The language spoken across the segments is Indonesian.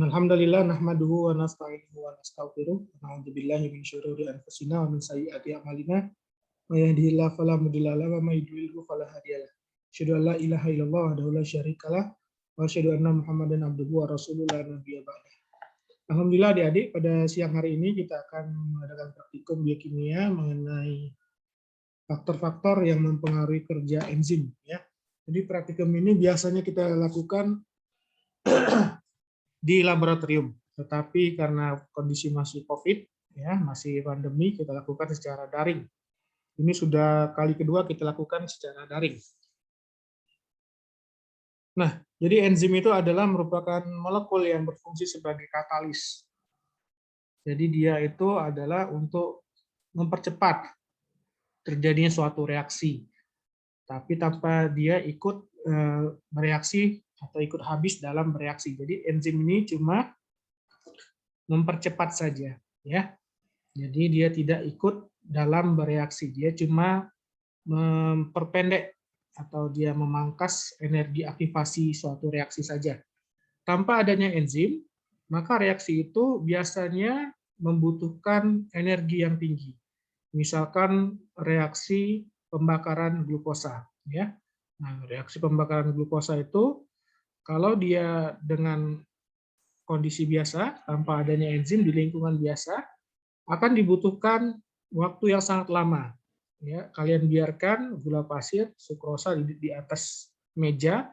Alhamdulillah nahmaduhu wa nasta'inuhu wa nastaghfiruh wa na'udzubillahi min syururi anfusina wa min sayyiati a'malina may yahdihillahu fala mudilla lahu wa may yudlilhu fala hadiyalah. Asyhadu an la ilaha illallah wahdahu la syarikalah wa asyhadu anna Muhammadan abduhu wa rasuluhu la nabiyya ba'dah. Alhamdulillah adik-adik, pada siang hari ini kita akan mengadakan praktikum biokimia mengenai faktor-faktor yang mempengaruhi kerja enzim ya. Jadi praktikum ini biasanya kita lakukan di laboratorium, tetapi karena kondisi masih COVID, ya masih pandemi, kita lakukan secara daring. Ini sudah kali kedua kita lakukan secara daring. Nah, jadi enzim itu adalah merupakan molekul yang berfungsi sebagai katalis. Jadi dia itu adalah untuk mempercepat terjadinya suatu reaksi, tapi tanpa dia ikut bereaksi atau ikut habis dalam bereaksi. Jadi enzim ini cuma mempercepat saja, ya. Jadi dia tidak ikut dalam bereaksi, dia cuma memperpendek atau dia memangkas energi aktivasi suatu reaksi saja. Tanpa adanya enzim, maka reaksi itu biasanya membutuhkan energi yang tinggi. Misalkan reaksi pembakaran glukosa, ya. Nah, reaksi pembakaran glukosa itu kalau dia dengan kondisi biasa tanpa adanya enzim di lingkungan biasa akan dibutuhkan waktu yang sangat lama. Ya, kalian biarkan gula pasir, sukrosa di atas meja,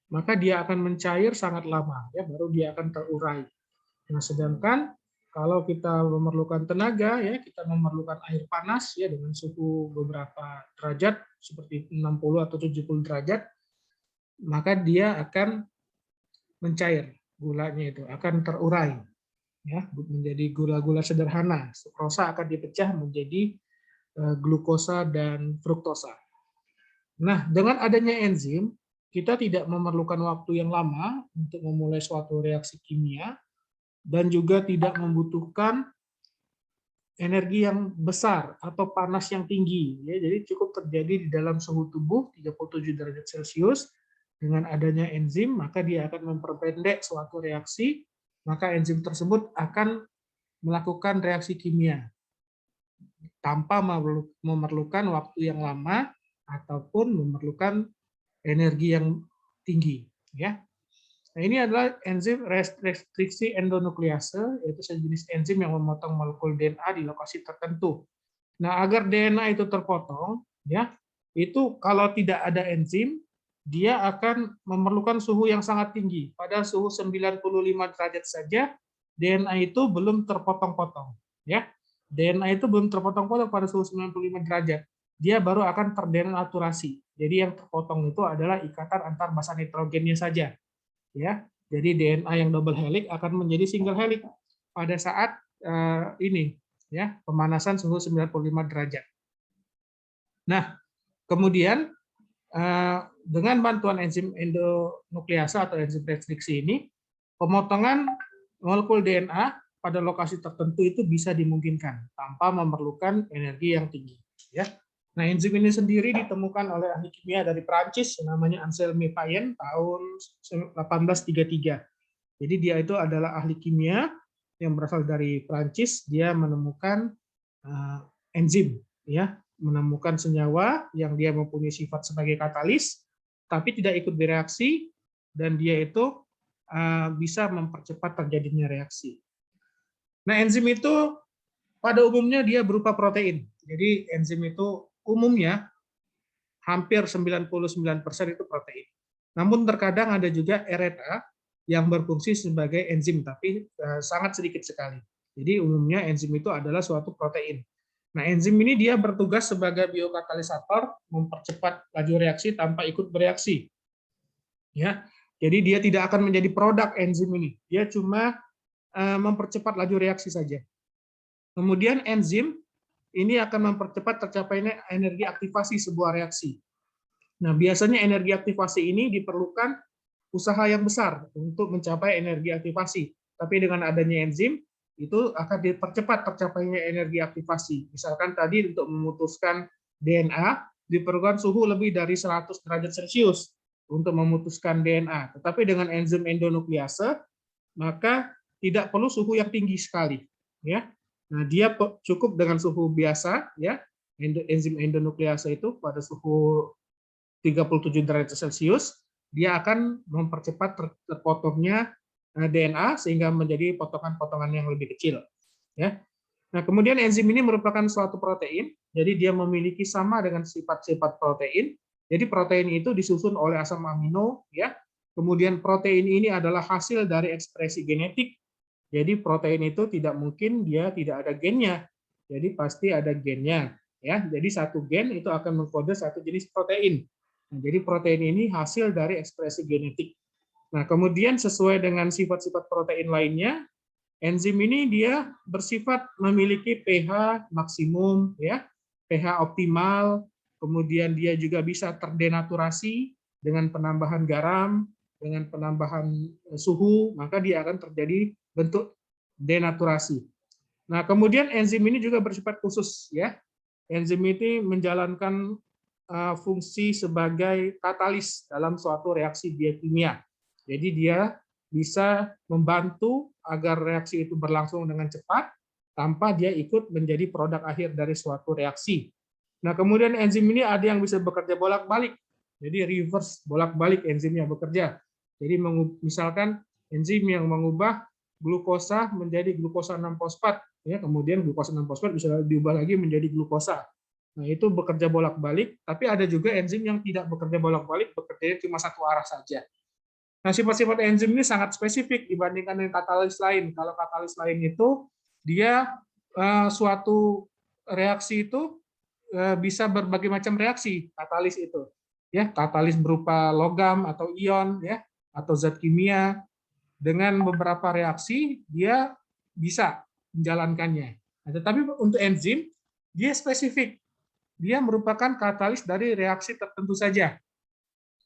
maka dia akan mencair sangat lama, ya, baru dia akan terurai. Nah, sedangkan kalau kita memerlukan tenaga, ya kita memerlukan air panas ya dengan suhu beberapa derajat seperti 60 atau 70 derajat, maka dia akan mencair, gulanya itu akan terurai ya menjadi gula-gula sederhana. Sukrosa akan dipecah menjadi glukosa dan fruktosa. Nah, dengan adanya enzim, kita tidak memerlukan waktu yang lama untuk memulai suatu reaksi kimia, dan juga tidak membutuhkan energi yang besar atau panas yang tinggi. Ya, jadi cukup terjadi di dalam suhu tubuh 37 derajat Celcius. Dengan adanya enzim, maka dia akan memperpendek suatu reaksi, maka enzim tersebut akan melakukan reaksi kimia tanpa memerlukan waktu yang lama ataupun memerlukan energi yang tinggi. Ya. Nah, ini adalah enzim restriksi endonuklease, yaitu sejenis enzim yang memotong molekul DNA di lokasi tertentu. Nah, agar DNA itu terpotong, ya, itu kalau tidak ada enzim, dia akan memerlukan suhu yang sangat tinggi. Pada suhu 95 derajat saja, DNA itu belum terpotong-potong. Ya, DNA itu belum terpotong-potong pada suhu 95 derajat. Dia baru akan terdenaturasi. Jadi yang terpotong itu adalah ikatan antar massa nitrogennya saja. Ya, jadi DNA yang double helix akan menjadi single helix pada saat ini, ya, pemanasan suhu 95 derajat. Nah, kemudian dengan bantuan enzim endonuklease atau enzim restriksi ini, pemotongan molekul DNA pada lokasi tertentu itu bisa dimungkinkan tanpa memerlukan energi yang tinggi. Ya. Nah, enzim ini sendiri ditemukan oleh ahli kimia dari Prancis, namanya Anselme Payen, tahun 1833. Jadi dia itu adalah ahli kimia yang berasal dari Prancis. Dia menemukan enzim, ya, menemukan senyawa yang dia mempunyai sifat sebagai katalis, tapi tidak ikut bereaksi, dan dia itu bisa mempercepat terjadinya reaksi. Nah, enzim itu pada umumnya dia berupa protein. Jadi enzim itu umumnya hampir 99% itu protein. Namun terkadang ada juga RNA yang berfungsi sebagai enzim, tapi sangat sedikit sekali. Jadi umumnya enzim itu adalah suatu protein. Nah, enzim ini dia bertugas sebagai biokatalisator, mempercepat laju reaksi tanpa ikut bereaksi. Ya, jadi dia tidak akan menjadi produk enzim ini. Dia cuma mempercepat laju reaksi saja. Kemudian enzim ini akan mempercepat tercapainya energi aktivasi sebuah reaksi. Nah, biasanya energi aktivasi ini diperlukan usaha yang besar untuk mencapai energi aktivasi. Tapi dengan adanya enzim, itu akan dipercepat tercapainya energi aktivasi. Misalkan tadi untuk memutuskan DNA, diperlukan suhu lebih dari 100 derajat Celcius. untuk memutuskan DNA. Tetapi dengan enzim endonuklease, maka tidak perlu suhu yang tinggi sekali, ya. Nah, dia cukup dengan suhu biasa, ya. Enzim endonuklease itu pada suhu 37 derajat Celcius, dia akan mempercepat terpotongnya DNA sehingga menjadi potongan-potongan yang lebih kecil, ya. Nah, kemudian enzim ini merupakan suatu protein, jadi dia memiliki sama dengan sifat-sifat protein. Jadi protein itu disusun oleh asam amino, ya. Kemudian protein ini adalah hasil dari ekspresi genetik. Jadi protein itu tidak mungkin dia tidak ada gennya. Jadi pasti ada gennya, ya. Jadi satu gen itu akan mengkode satu jenis protein. Nah, jadi protein ini hasil dari ekspresi genetik. Nah, kemudian sesuai dengan sifat-sifat protein lainnya, enzim ini dia bersifat memiliki pH maksimum, ya, pH optimal, kemudian dia juga bisa terdenaturasi dengan penambahan garam, dengan penambahan suhu, maka dia akan terjadi bentuk denaturasi. Nah, kemudian enzim ini juga bersifat khusus, ya. Enzim ini menjalankan fungsi sebagai katalis dalam suatu reaksi biokimia. Jadi dia bisa membantu agar reaksi itu berlangsung dengan cepat tanpa dia ikut menjadi produk akhir dari suatu reaksi. Nah, kemudian enzim ini ada yang bisa bekerja bolak-balik. Jadi reverse, bolak-balik enzimnya bekerja. Jadi misalkan enzim yang mengubah glukosa menjadi glukosa 6-fosfat, ya, kemudian glukosa 6-fosfat bisa diubah lagi menjadi glukosa. Nah, itu bekerja bolak-balik, tapi ada juga enzim yang tidak bekerja bolak-balik, bekerja cuma satu arah saja. Nah, sifat-sifat enzim ini sangat spesifik dibandingkan dengan katalis lain. Kalau katalis lain itu, dia suatu reaksi itu bisa berbagai macam reaksi, katalis itu. Ya, katalis berupa logam atau ion, ya, atau zat kimia. Dengan beberapa reaksi, dia bisa menjalankannya. Nah, tetapi untuk enzim, dia spesifik. Dia merupakan katalis dari reaksi tertentu saja.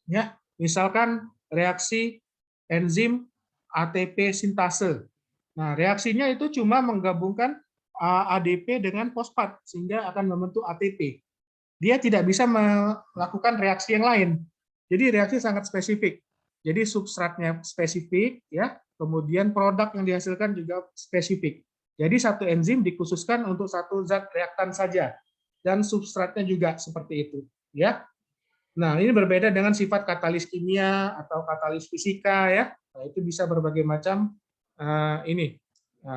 Ya, misalkan reaksi enzim ATP sintase. Nah, reaksinya itu cuma menggabungkan ADP dengan fosfat sehingga akan membentuk ATP. Dia tidak bisa melakukan reaksi yang lain. Jadi reaksi sangat spesifik. Jadi substratnya spesifik, ya. Kemudian produk yang dihasilkan juga spesifik. Jadi satu enzim dikhususkan untuk satu zat reaktan saja dan substratnya juga seperti itu, ya. Nah, ini berbeda dengan sifat katalis kimia atau katalis fisika, ya. Nah, itu bisa berbagai macam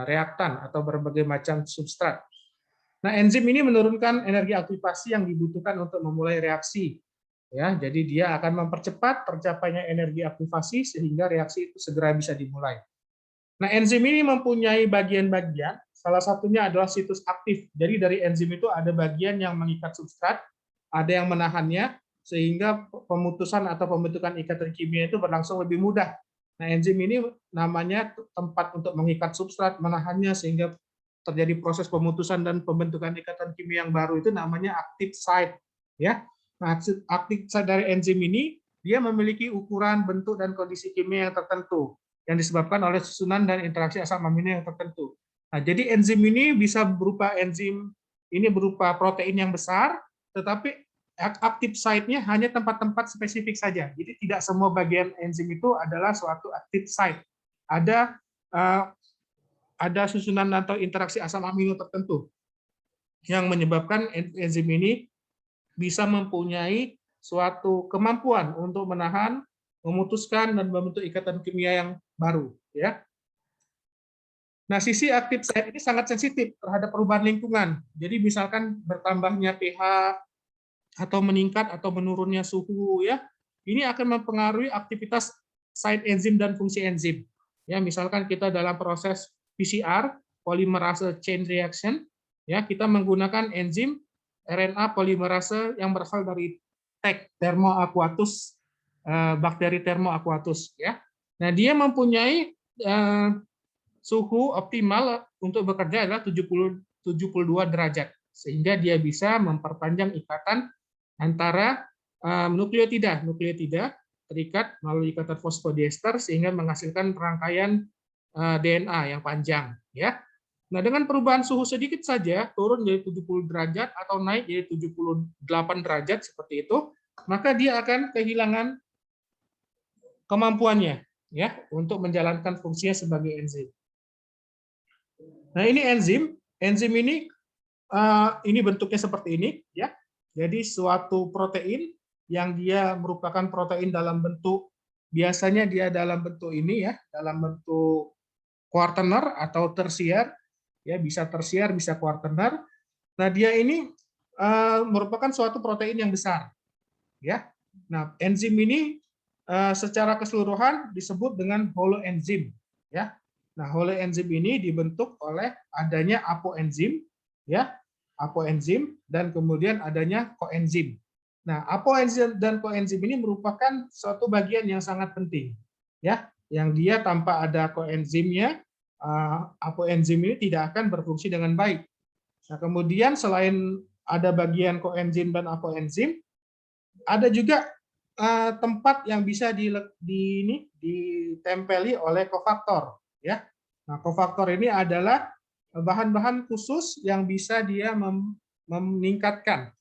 reaktan atau berbagai macam substrat. Nah, enzim ini menurunkan energi aktivasi yang dibutuhkan untuk memulai reaksi. Ya, jadi dia akan mempercepat tercapainya energi aktivasi sehingga reaksi itu segera bisa dimulai. Nah, enzim ini mempunyai bagian-bagian, salah satunya adalah situs aktif. Jadi dari enzim itu ada bagian yang mengikat substrat, ada yang menahannya, sehingga pemutusan atau pembentukan ikatan kimia itu berlangsung lebih mudah. Nah, enzim ini namanya tempat untuk mengikat substrat, menahannya, sehingga terjadi proses pemutusan dan pembentukan ikatan kimia yang baru, itu namanya active site. Ya. Nah, active site dari enzim ini, dia memiliki ukuran, bentuk, dan kondisi kimia yang tertentu, yang disebabkan oleh susunan dan interaksi asam amino yang tertentu. Nah, jadi enzim ini bisa berupa berupa protein yang besar, tetapi active site-nya hanya tempat-tempat spesifik saja. Jadi tidak semua bagian enzim itu adalah suatu active site. Ada susunan atau interaksi asam amino tertentu yang menyebabkan enzim ini bisa mempunyai suatu kemampuan untuk menahan, memutuskan, dan membentuk ikatan kimia yang baru. Ya. Nah, sisi active site ini sangat sensitif terhadap perubahan lingkungan. Jadi misalkan bertambahnya pH atau meningkat atau menurunnya suhu, ya, ini akan mempengaruhi aktivitas site enzim dan fungsi enzim. Ya, misalkan kita dalam proses PCR, polymerase chain reaction, ya, kita menggunakan enzim RNA polimerase yang berasal dari TEC, Thermoaquatus, bakteri Thermoaquatus, ya. Nah, dia mempunyai suhu optimal untuk bekerja adalah 72 derajat, sehingga dia bisa memperpanjang ikatan antara nukleotida terikat melalui ikatan fosfodiester sehingga menghasilkan rangkaian DNA yang panjang, ya. Nah, dengan perubahan suhu sedikit saja, turun dari 70 derajat atau naik jadi 78 derajat seperti itu, maka dia akan kehilangan kemampuannya ya untuk menjalankan fungsinya sebagai enzim. Nah, ini enzim. Enzim ini bentuknya seperti ini ya. Jadi suatu protein yang dia merupakan protein dalam bentuk, biasanya dia dalam bentuk ini ya, dalam bentuk kuartener atau tersier ya, bisa tersier bisa kuartener. Nah, dia ini merupakan suatu protein yang besar ya. Nah, enzim ini secara keseluruhan disebut dengan holoenzim ya. Nah, holoenzim ini dibentuk oleh adanya apoenzim ya, apoenzim dan kemudian adanya koenzim. Nah, apoenzim dan koenzim ini merupakan suatu bagian yang sangat penting ya, yang dia tanpa ada koenzimnya, apoenzim ini tidak akan berfungsi dengan baik. Nah, kemudian selain ada bagian koenzim dan apoenzim, ada juga tempat yang bisa ditempeli oleh kofaktor ya. Nah, kofaktor ini adalah bahan-bahan khusus yang bisa dia meningkatkan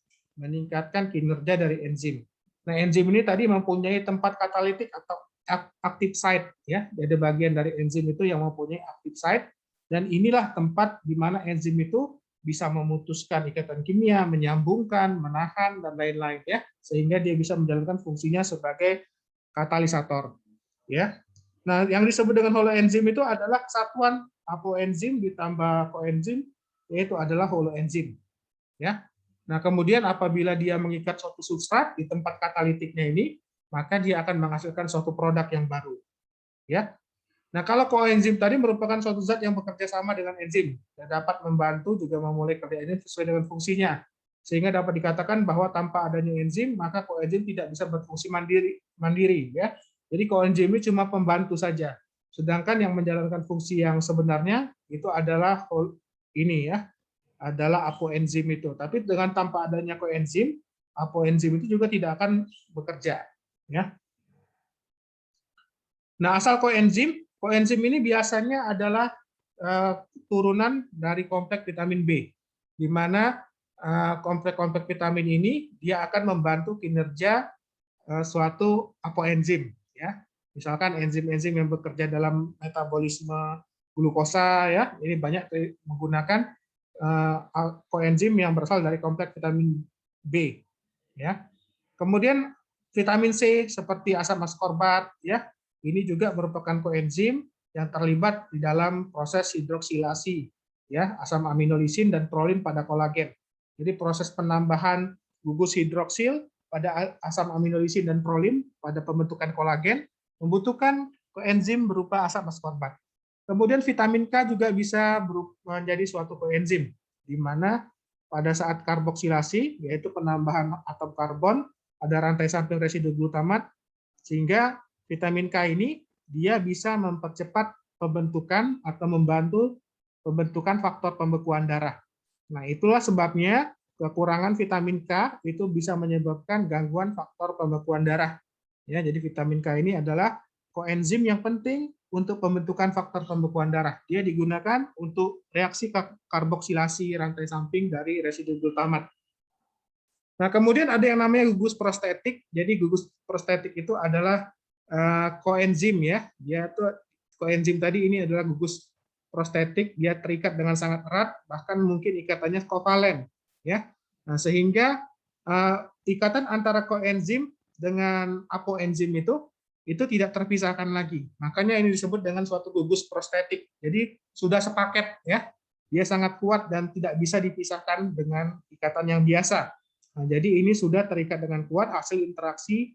kinerja dari enzim. Nah, enzim ini tadi mempunyai tempat katalitik atau active site ya. Jadi bagian dari enzim itu yang mempunyai active site, dan inilah tempat di mana enzim itu bisa memutuskan ikatan kimia, menyambungkan, menahan, dan lain-lain ya, sehingga dia bisa menjalankan fungsinya sebagai katalisator ya. Nah, yang disebut dengan holoenzim itu adalah kesatuan apoenzim ditambah koenzim, yaitu adalah holoenzim ya. Nah, kemudian apabila dia mengikat suatu substrat di tempat katalitiknya ini, maka dia akan menghasilkan suatu produk yang baru ya. Nah, kalau koenzim tadi merupakan suatu zat yang bekerja sama dengan enzim dan dapat membantu juga memulai kerja enzim sesuai dengan fungsinya. Sehingga dapat dikatakan bahwa tanpa adanya enzim, maka koenzim tidak bisa berfungsi mandiri ya. Jadi koenzim ini cuma pembantu saja. Sedangkan yang menjalankan fungsi yang sebenarnya itu adalah ini ya, adalah apoenzim itu. Tapi dengan tanpa adanya koenzim, apoenzim itu juga tidak akan bekerja ya. Nah, asal koenzim ini biasanya adalah turunan dari kompleks vitamin B, di mana kompleks vitamin ini dia akan membantu kinerja suatu apoenzim ya. Misalkan enzim-enzim yang bekerja dalam metabolisme glukosa ya, ini banyak menggunakan koenzim yang berasal dari kompleks vitamin B ya. Kemudian vitamin C seperti asam askorbat ya, ini juga merupakan koenzim yang terlibat di dalam proses hidroksilasi ya, asam aminolisin dan prolin pada kolagen. Jadi proses penambahan gugus hidroksil pada asam aminolisin dan prolin pada pembentukan kolagen membutuhkan koenzim berupa asam askorbat. Kemudian vitamin K juga bisa menjadi suatu koenzim, di mana pada saat karboksilasi, yaitu penambahan atom karbon, ada rantai samping residu glutamat, sehingga vitamin K ini dia bisa mempercepat pembentukan atau membantu pembentukan faktor pembekuan darah. Nah, itulah sebabnya kekurangan vitamin K itu bisa menyebabkan gangguan faktor pembekuan darah. Ya, jadi vitamin K ini adalah koenzim yang penting untuk pembentukan faktor pembekuan darah. Dia digunakan untuk reaksi karboksilasi rantai samping dari residu glutamat. Nah, kemudian ada yang namanya gugus prostetik. Jadi gugus prostetik itu adalah koenzim ya. Dia tuh koenzim tadi ini adalah gugus prostetik, dia terikat dengan sangat erat, bahkan mungkin ikatannya kovalen ya. Nah, sehingga ikatan antara koenzim dengan apoenzim itu tidak terpisahkan lagi. Makanya ini disebut dengan suatu gugus prostetik. Jadi sudah sepaket ya. Dia sangat kuat dan tidak bisa dipisahkan dengan ikatan yang biasa. Nah, jadi ini sudah terikat dengan kuat hasil interaksi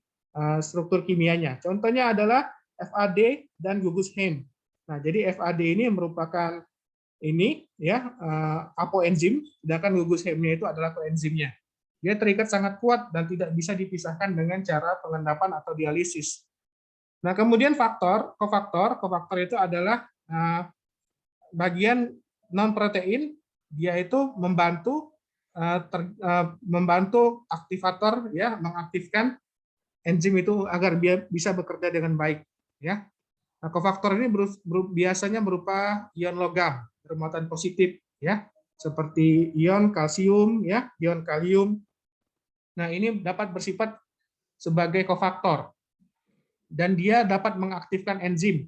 struktur kimianya. Contohnya adalah FAD dan gugus Heme. Nah, jadi FAD ini merupakan ini ya apoenzim, sedangkan gugus Heme itu adalah koenzimnya. Dia terikat sangat kuat dan tidak bisa dipisahkan dengan cara pengendapan atau dialisis. Nah, kemudian kofaktor itu adalah bagian non protein, dia itu membantu aktivator ya, mengaktifkan enzim itu agar dia bisa bekerja dengan baik ya. Nah, kofaktor ini biasanya berupa ion logam bermuatan positif ya, seperti ion kalsium ya, ion kalium. Nah, ini dapat bersifat sebagai kofaktor. dan dia dapat mengaktifkan enzim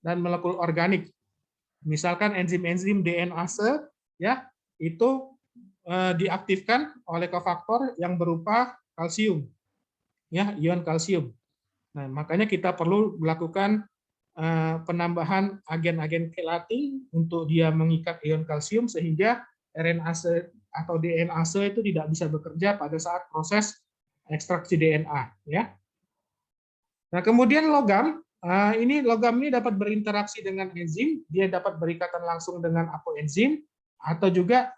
dan molekul organik. Misalkan enzim-enzim DNase ya, itu diaktifkan oleh kofaktor yang berupa kalsium, ya, ion kalsium. Nah, makanya kita perlu melakukan penambahan agen-agen kelating untuk dia mengikat ion kalsium sehingga RNase atau DNase itu tidak bisa bekerja pada saat proses ekstraksi DNA, ya. Nah, kemudian logam, ini dapat berinteraksi dengan enzim, dia dapat berikatan langsung dengan apoenzim atau juga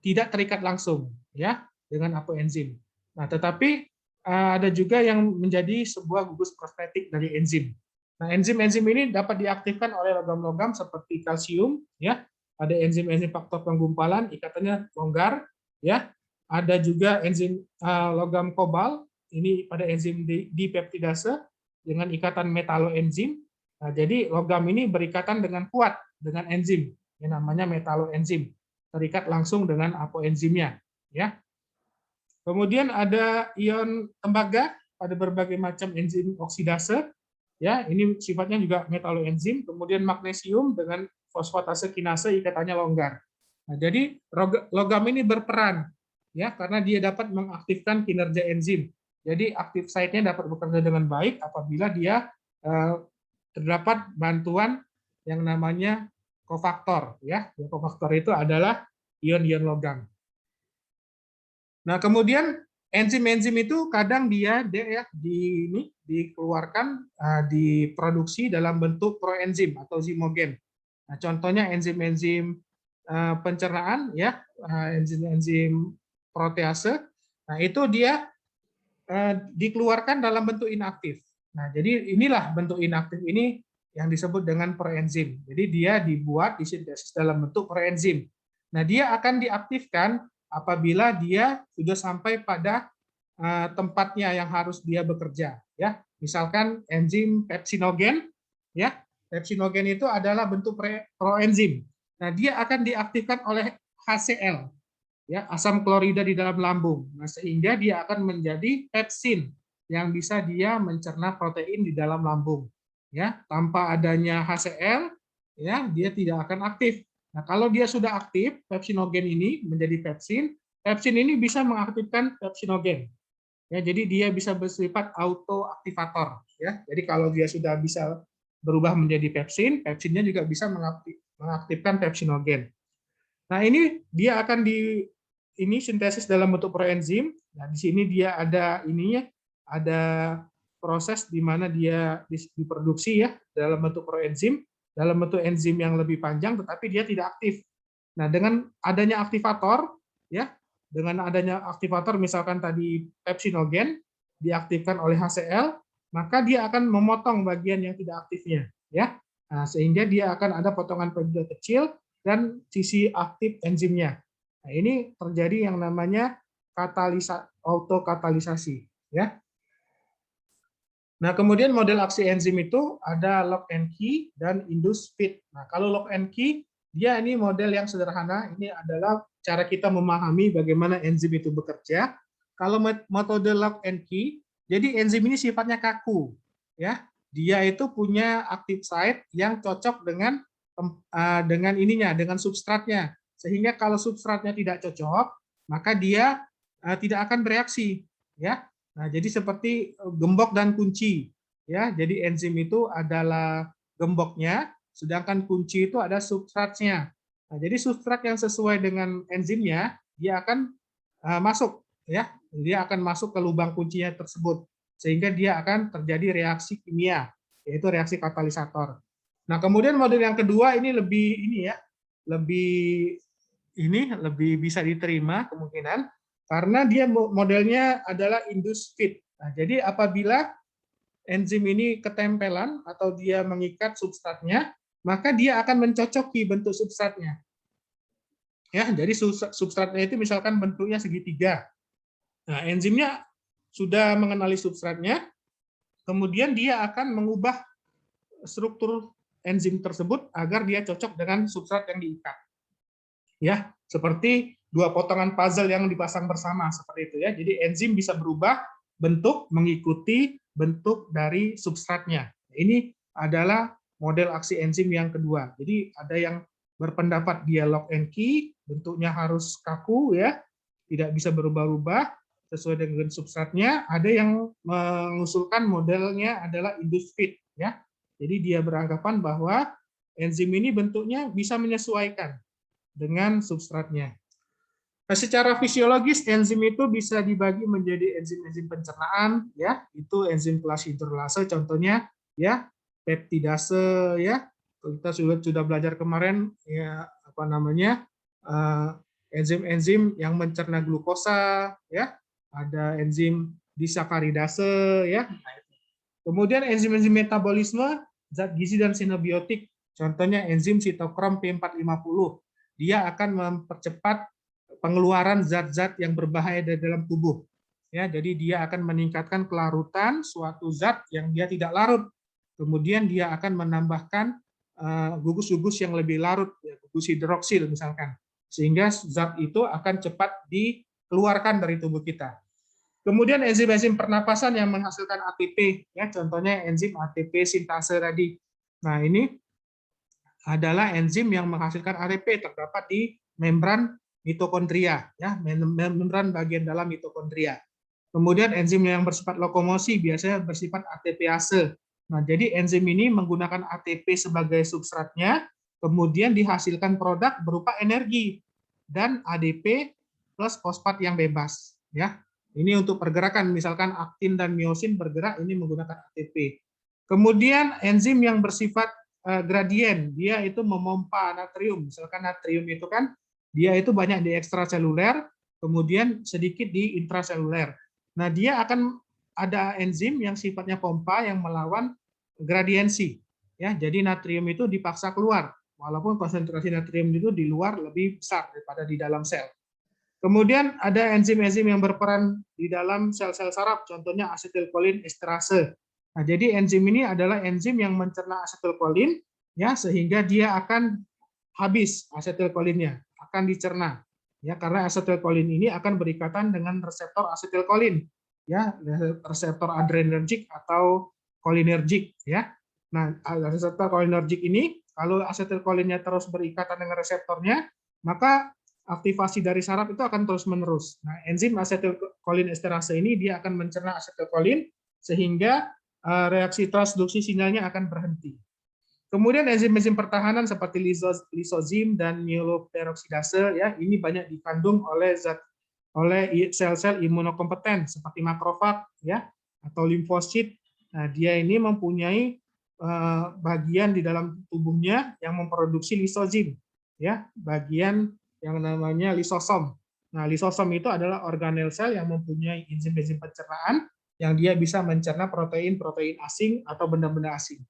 tidak terikat langsung, ya, dengan apoenzim. Nah, tetapi ada juga yang menjadi sebuah gugus prostetik dari enzim. Nah, enzim-enzim ini dapat diaktifkan oleh logam-logam seperti kalsium, ya. Ada enzim-enzim faktor penggumpalan, ikatannya longgar, ya. Ada juga enzim logam kobal, ini pada enzim dipeptidase dengan ikatan metaloenzim. Nah, jadi logam ini berikatan dengan kuat dengan enzim, yang namanya metaloenzim, terikat langsung dengan apoenzimnya, ya. Kemudian ada ion tembaga pada berbagai macam enzim oksidase, ya, ini sifatnya juga metaloenzim. Kemudian magnesium dengan fosfatase kinase ikatannya longgar. Nah, jadi logam ini berperan, ya, karena dia dapat mengaktifkan kinerja enzim. Jadi aktif site-nya dapat bekerja dengan baik apabila dia terdapat bantuan yang namanya kofaktor, ya. Kofaktor itu adalah ion-ion logam. Nah, kemudian enzim-enzim itu kadang dia dikeluarkan, diproduksi dalam bentuk proenzim atau zimogen. Nah, contohnya enzim-enzim pencernaan, ya, enzim-enzim protease. Nah, itu dia dikeluarkan dalam bentuk inaktif. Nah, jadi inilah bentuk inaktif ini yang disebut dengan proenzim. Jadi dia dibuat disintesis dalam bentuk proenzim. Nah, dia akan diaktifkan apabila dia sudah sampai pada tempatnya yang harus dia bekerja, ya. Misalkan enzim pepsinogen, ya. Pepsinogen itu adalah bentuk proenzim. Nah, dia akan diaktifkan oleh HCl, ya, asam klorida di dalam lambung. Nah, sehingga dia akan menjadi pepsin yang bisa dia mencerna protein di dalam lambung, ya. Tanpa adanya HCl, ya, dia tidak akan aktif. Nah, kalau dia sudah aktif, pepsinogen ini menjadi pepsin. Pepsin ini bisa mengaktifkan pepsinogen. Ya, jadi dia bisa bersifat autoaktivator. Ya, jadi kalau dia sudah bisa berubah menjadi pepsin, pepsinnya juga bisa mengaktifkan pepsinogen. Nah, ini dia akan ini sintesis dalam bentuk proenzim. Nah, di sini dia ada ininya, ada proses di mana dia diproduksi, ya, dalam bentuk proenzim, dalam bentuk enzim yang lebih panjang, tetapi dia tidak aktif. Nah, dengan adanya aktivator, ya, dengan adanya aktivator, misalkan tadi pepsinogen diaktifkan oleh HCl, maka dia akan memotong bagian yang tidak aktifnya, ya. Nah, sehingga dia akan ada potongan peptida kecil dan sisi aktif enzimnya. Nah, ini terjadi yang namanya autokatalisasi, ya. Nah, kemudian model aksi enzim itu ada lock and key dan induce fit. Nah, kalau lock and key, dia ini model yang sederhana. Ini adalah cara kita memahami bagaimana enzim itu bekerja. Kalau metode lock and key, jadi enzim ini sifatnya kaku, ya. Dia itu punya active site yang cocok dengan ininya, dengan substratnya. Sehingga kalau substratnya tidak cocok, maka dia tidak akan bereaksi, ya. Nah, jadi seperti gembok dan kunci, ya. Jadi enzim itu adalah gemboknya, sedangkan kunci itu ada substratnya. Nah, jadi substrat yang sesuai dengan enzimnya, dia akan masuk, ya. Dia akan masuk ke lubang kuncinya tersebut, sehingga dia akan terjadi reaksi kimia, yaitu reaksi katalisator. Nah, kemudian model yang kedua ini lebih bisa diterima kemungkinan, karena dia modelnya adalah induced fit. Nah, jadi apabila enzim ini ketempelan atau dia mengikat substratnya, maka dia akan mencocoki bentuk substratnya. Ya, jadi substratnya itu misalkan bentuknya segitiga. Nah, enzimnya sudah mengenali substratnya, kemudian dia akan mengubah struktur enzim tersebut agar dia cocok dengan substrat yang diikat. Ya, seperti dua potongan puzzle yang dipasang bersama seperti itu, ya. Jadi enzim bisa berubah bentuk mengikuti bentuk dari substratnya. Ini adalah model aksi enzim yang kedua. Jadi ada yang berpendapat dia lock and key, bentuknya harus kaku ya, tidak bisa berubah-ubah sesuai dengan substratnya. Ada yang mengusulkan modelnya adalah induced fit ya. Jadi dia beranggapan bahwa enzim ini bentuknya bisa menyesuaikan dengan substratnya. Nah, secara fisiologis enzim itu bisa dibagi menjadi enzim-enzim pencernaan ya, itu enzim kelas hidrolase contohnya ya, peptidase ya. Kita sudah belajar kemarin ya apa namanya? Enzim-enzim yang mencerna glukosa ya. Ada enzim disakaridase ya. Kemudian enzim-enzim metabolisme zat gizi dan sinobiotik, contohnya enzim sitokrom P450. Dia akan mempercepat pengeluaran zat-zat yang berbahaya dari dalam tubuh. Ya, jadi dia akan meningkatkan kelarutan suatu zat yang dia tidak larut. Kemudian dia akan menambahkan gugus-gugus yang lebih larut, ya, gugus hidroksil misalkan, sehingga zat itu akan cepat dikeluarkan dari tubuh kita. Kemudian enzim-enzim pernapasan yang menghasilkan ATP, ya, contohnya enzim ATP sintase tadi. Nah, ini adalah enzim yang menghasilkan ATP terdapat di membran mitokondria, ya, membran bagian dalam mitokondria. Kemudian enzim yang bersifat lokomosi biasanya bersifat ATPase. Nah, jadi enzim ini menggunakan ATP sebagai substratnya, kemudian dihasilkan produk berupa energi dan ADP plus fosfat yang bebas, ya. Ini untuk pergerakan, misalkan aktin dan miosin bergerak ini menggunakan ATP. Kemudian enzim yang bersifat gradien, dia itu memompa natrium. Misalkan natrium itu kan dia itu banyak di ekstraseluler, kemudian sedikit di intraseluler. Nah, dia akan ada enzim yang sifatnya pompa yang melawan gradiensi. Ya, jadi natrium itu dipaksa keluar, walaupun konsentrasi natrium itu di luar lebih besar daripada di dalam sel. Kemudian ada enzim-enzim yang berperan di dalam sel-sel saraf, contohnya asetilkolin esterase. Nah, jadi enzim ini adalah enzim yang mencerna asetilkolin, ya, sehingga dia akan habis asetilkolinnya, akan dicerna, ya, karena asetilkolin ini akan berikatan dengan reseptor asetilkolin, ya, reseptor adrenergik atau kolinergik, ya. Nah, reseptor kolinergik ini kalau asetilkolinnya terus berikatan dengan reseptornya, maka aktivasi dari saraf itu akan terus menerus. Nah, enzim asetilkolin esterase ini dia akan mencerna asetilkolin sehingga reaksi transduksi sinyalnya akan berhenti. Kemudian enzim-enzim pertahanan seperti lisozim dan myeloperoksidase, ya, ini banyak dikandung oleh sel-sel imunokompeten seperti makrofag, ya, atau limfosit. Nah, dia ini mempunyai bagian di dalam tubuhnya yang memproduksi lisozim, ya, bagian yang namanya lisosom. Nah, lisosom itu adalah organel sel yang mempunyai enzim-enzim pencernaan yang dia bisa mencerna protein-protein asing atau benda-benda asing.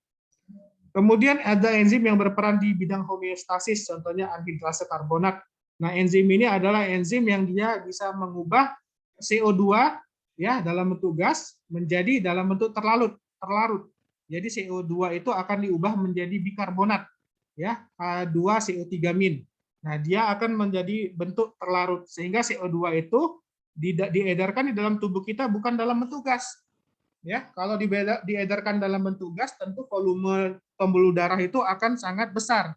Kemudian ada enzim yang berperan di bidang homeostasis, contohnya anhidrase karbonat. Nah, enzim ini adalah enzim yang dia bisa mengubah CO2 ya dalam bentuk gas menjadi dalam bentuk terlarut. Jadi CO2 itu akan diubah menjadi bikarbonat, ya, H2CO3-. Nah, dia akan menjadi bentuk terlarut sehingga CO2 itu diedarkan di dalam tubuh kita bukan dalam bentuk gas. Ya, kalau diedarkan dalam bentuk gas, tentu volume pembuluh darah itu akan sangat besar.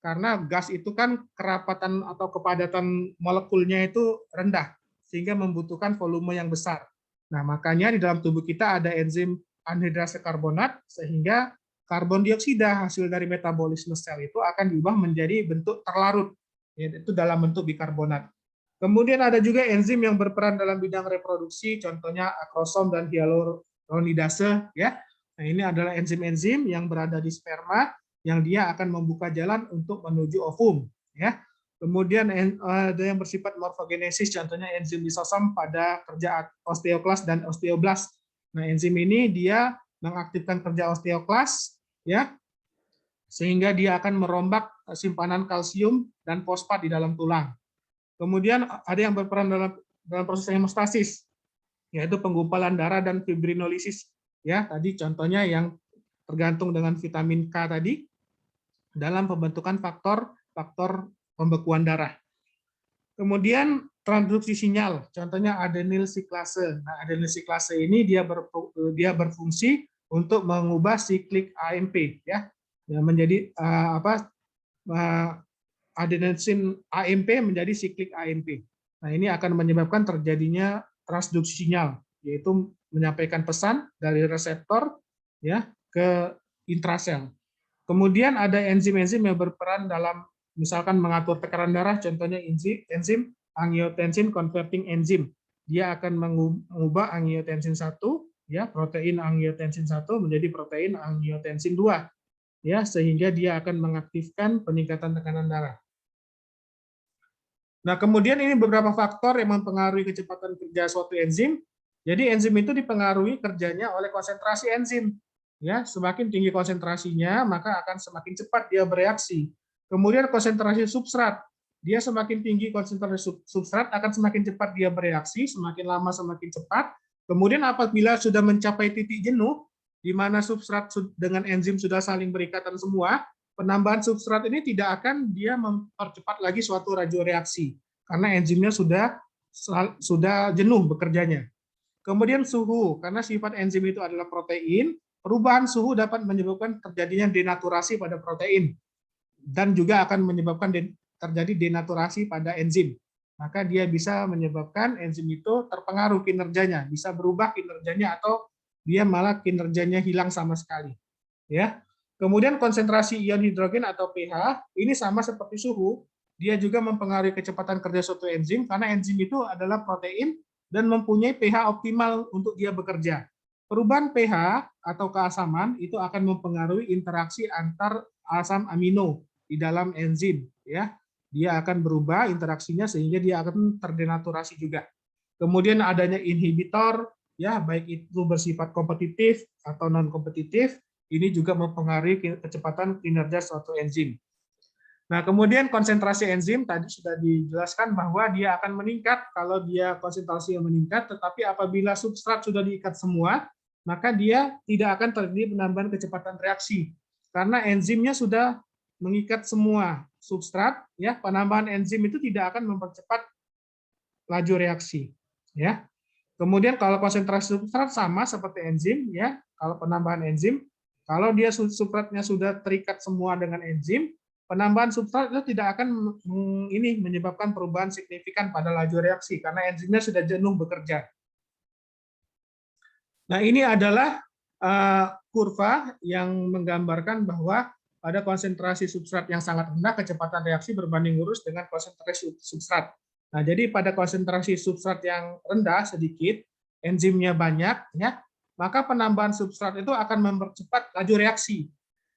Karena gas itu kan kerapatan atau kepadatan molekulnya itu rendah, sehingga membutuhkan volume yang besar. Nah, makanya di dalam tubuh kita ada enzim anhidrase karbonat, sehingga karbon dioksida hasil dari metabolisme sel itu akan diubah menjadi bentuk terlarut, yaitu dalam bentuk bikarbonat. Kemudian ada juga enzim yang berperan dalam bidang reproduksi, contohnya akrosom dan hyaluronidase, ya. Nah, ini adalah enzim-enzim yang berada di sperma yang dia akan membuka jalan untuk menuju ovum, ya. Kemudian ada yang bersifat morfogenesis, contohnya enzim lisosom pada kerja osteoklas dan osteoblast. Nah, enzim ini dia mengaktifkan kerja osteoklas, ya, sehingga dia akan merombak simpanan kalsium dan fosfat di dalam tulang. Kemudian ada yang berperan dalam proses hemostasis, yaitu penggumpalan darah dan fibrinolisis. Ya, tadi contohnya yang tergantung dengan vitamin K tadi dalam pembentukan faktor pembekuan darah. Kemudian transduksi sinyal, contohnya adenyl siklase. Nah, adenyl siklase ini dia berfungsi untuk mengubah siklik AMP ya, menjadi adenosin AMP menjadi siklik AMP. Nah, ini akan menyebabkan terjadinya transduksi sinyal, yaitu menyampaikan pesan dari reseptor ya ke intrasel. Kemudian ada enzim-enzim yang berperan dalam misalkan mengatur tekanan darah, contohnya enzim angiotensin converting enzyme. Dia akan mengubah angiotensin 1 ya, protein angiotensin 1 menjadi protein angiotensin 2 ya, sehingga dia akan mengaktifkan peningkatan tekanan darah. Nah, kemudian ini beberapa faktor yang mempengaruhi kecepatan kerja suatu enzim. Jadi enzim itu dipengaruhi kerjanya oleh konsentrasi enzim. Ya, semakin tinggi konsentrasinya, maka akan semakin cepat dia bereaksi. Kemudian konsentrasi substrat, dia semakin tinggi konsentrasi substrat akan semakin cepat dia bereaksi, semakin lama semakin cepat. Kemudian apabila sudah mencapai titik jenuh, di mana substrat dengan enzim sudah saling berikatan semua, penambahan substrat ini tidak akan dia mempercepat lagi suatu radioreaksi karena enzimnya sudah jenuh bekerjanya. Kemudian suhu, karena sifat enzim itu adalah protein, perubahan suhu dapat menyebabkan terjadinya denaturasi pada protein dan juga akan menyebabkan terjadi denaturasi pada enzim. Maka dia bisa menyebabkan enzim itu terpengaruh kinerjanya, bisa berubah kinerjanya atau dia malah kinerjanya hilang sama sekali. Ya. Kemudian konsentrasi ion hidrogen atau pH ini sama seperti suhu, dia juga mempengaruhi kecepatan kerja suatu enzim karena enzim itu adalah protein dan mempunyai pH optimal untuk dia bekerja. Perubahan pH atau keasaman itu akan mempengaruhi interaksi antar asam amino di dalam enzim, ya. Dia akan berubah interaksinya sehingga dia akan terdenaturasi juga. Kemudian adanya inhibitor, ya, baik itu bersifat kompetitif atau non kompetitif, ini juga mempengaruhi kecepatan kinerja suatu enzim. Nah, kemudian konsentrasi enzim tadi sudah dijelaskan bahwa dia akan meningkat kalau dia konsentrasi yang meningkat, tetapi apabila substrat sudah diikat semua, maka dia tidak akan terjadi penambahan kecepatan reaksi karena enzimnya sudah mengikat semua substrat, ya. Penambahan enzim itu tidak akan mempercepat laju reaksi, ya. Kemudian kalau konsentrasi substrat sama seperti enzim, ya, kalau penambahan enzim, kalau dia substratnya sudah terikat semua dengan enzim, penambahan substrat itu tidak akan menyebabkan perubahan signifikan pada laju reaksi karena enzimnya sudah jenuh bekerja. Nah, ini adalah kurva yang menggambarkan bahwa pada konsentrasi substrat yang sangat rendah, kecepatan reaksi berbanding lurus dengan konsentrasi substrat. Nah, jadi pada konsentrasi substrat yang rendah sedikit, enzimnya banyak, ya, maka penambahan substrat itu akan mempercepat laju reaksi.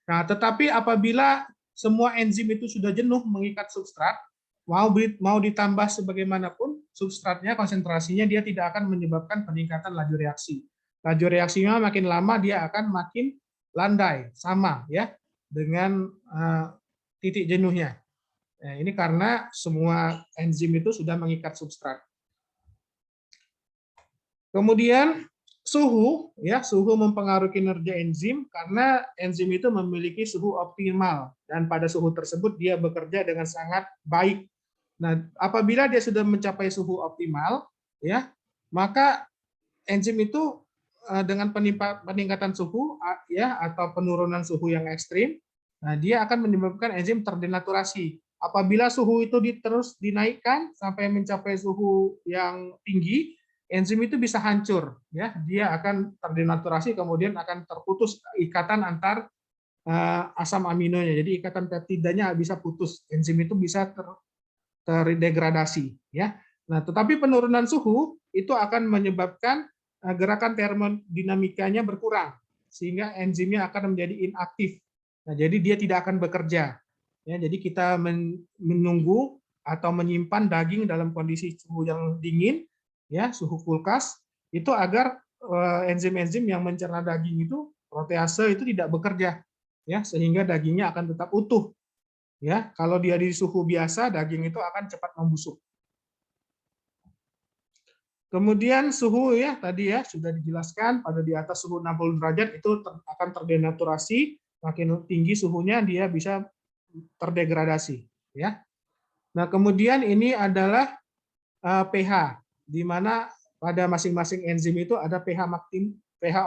Nah, tetapi apabila semua enzim itu sudah jenuh mengikat substrat, mau ditambah sebagaimanapun substratnya, konsentrasinya, dia tidak akan menyebabkan peningkatan laju reaksi. Laju reaksinya makin lama dia akan makin landai, sama ya dengan titik jenuhnya. Nah, ini karena semua enzim itu sudah mengikat substrat. Kemudian suhu, ya, suhu mempengaruhi kinerja enzim karena enzim itu memiliki suhu optimal dan pada suhu tersebut dia bekerja dengan sangat baik. Nah, apabila dia sudah mencapai suhu optimal, ya, maka enzim itu dengan peningkatan suhu, ya, atau penurunan suhu yang ekstrim, nah, dia akan menyebabkan enzim terdenaturasi. Apabila suhu itu terus dinaikkan sampai mencapai suhu yang tinggi, enzim itu bisa hancur, ya, dia akan terdenaturasi, kemudian akan terputus ikatan antar asam aminonya. Jadi ikatan peptidanya bisa putus, enzim itu bisa terdegradasi, ya. Nah, tetapi penurunan suhu itu akan menyebabkan gerakan termodinamikanya berkurang sehingga enzimnya akan menjadi inaktif. Nah, jadi dia tidak akan bekerja. Ya, jadi kita menunggu atau menyimpan daging dalam kondisi suhu yang dingin, ya, suhu kulkas, itu agar enzim-enzim yang mencerna daging itu, protease itu tidak bekerja, ya, sehingga dagingnya akan tetap utuh. Ya, kalau dia di suhu biasa, daging itu akan cepat membusuk. Kemudian suhu, ya, tadi ya sudah dijelaskan, pada di atas suhu 60 derajat itu akan terdenaturasi, makin tinggi suhunya dia bisa terdegradasi, ya. Nah, kemudian ini adalah pH, di mana pada masing-masing enzim itu ada pH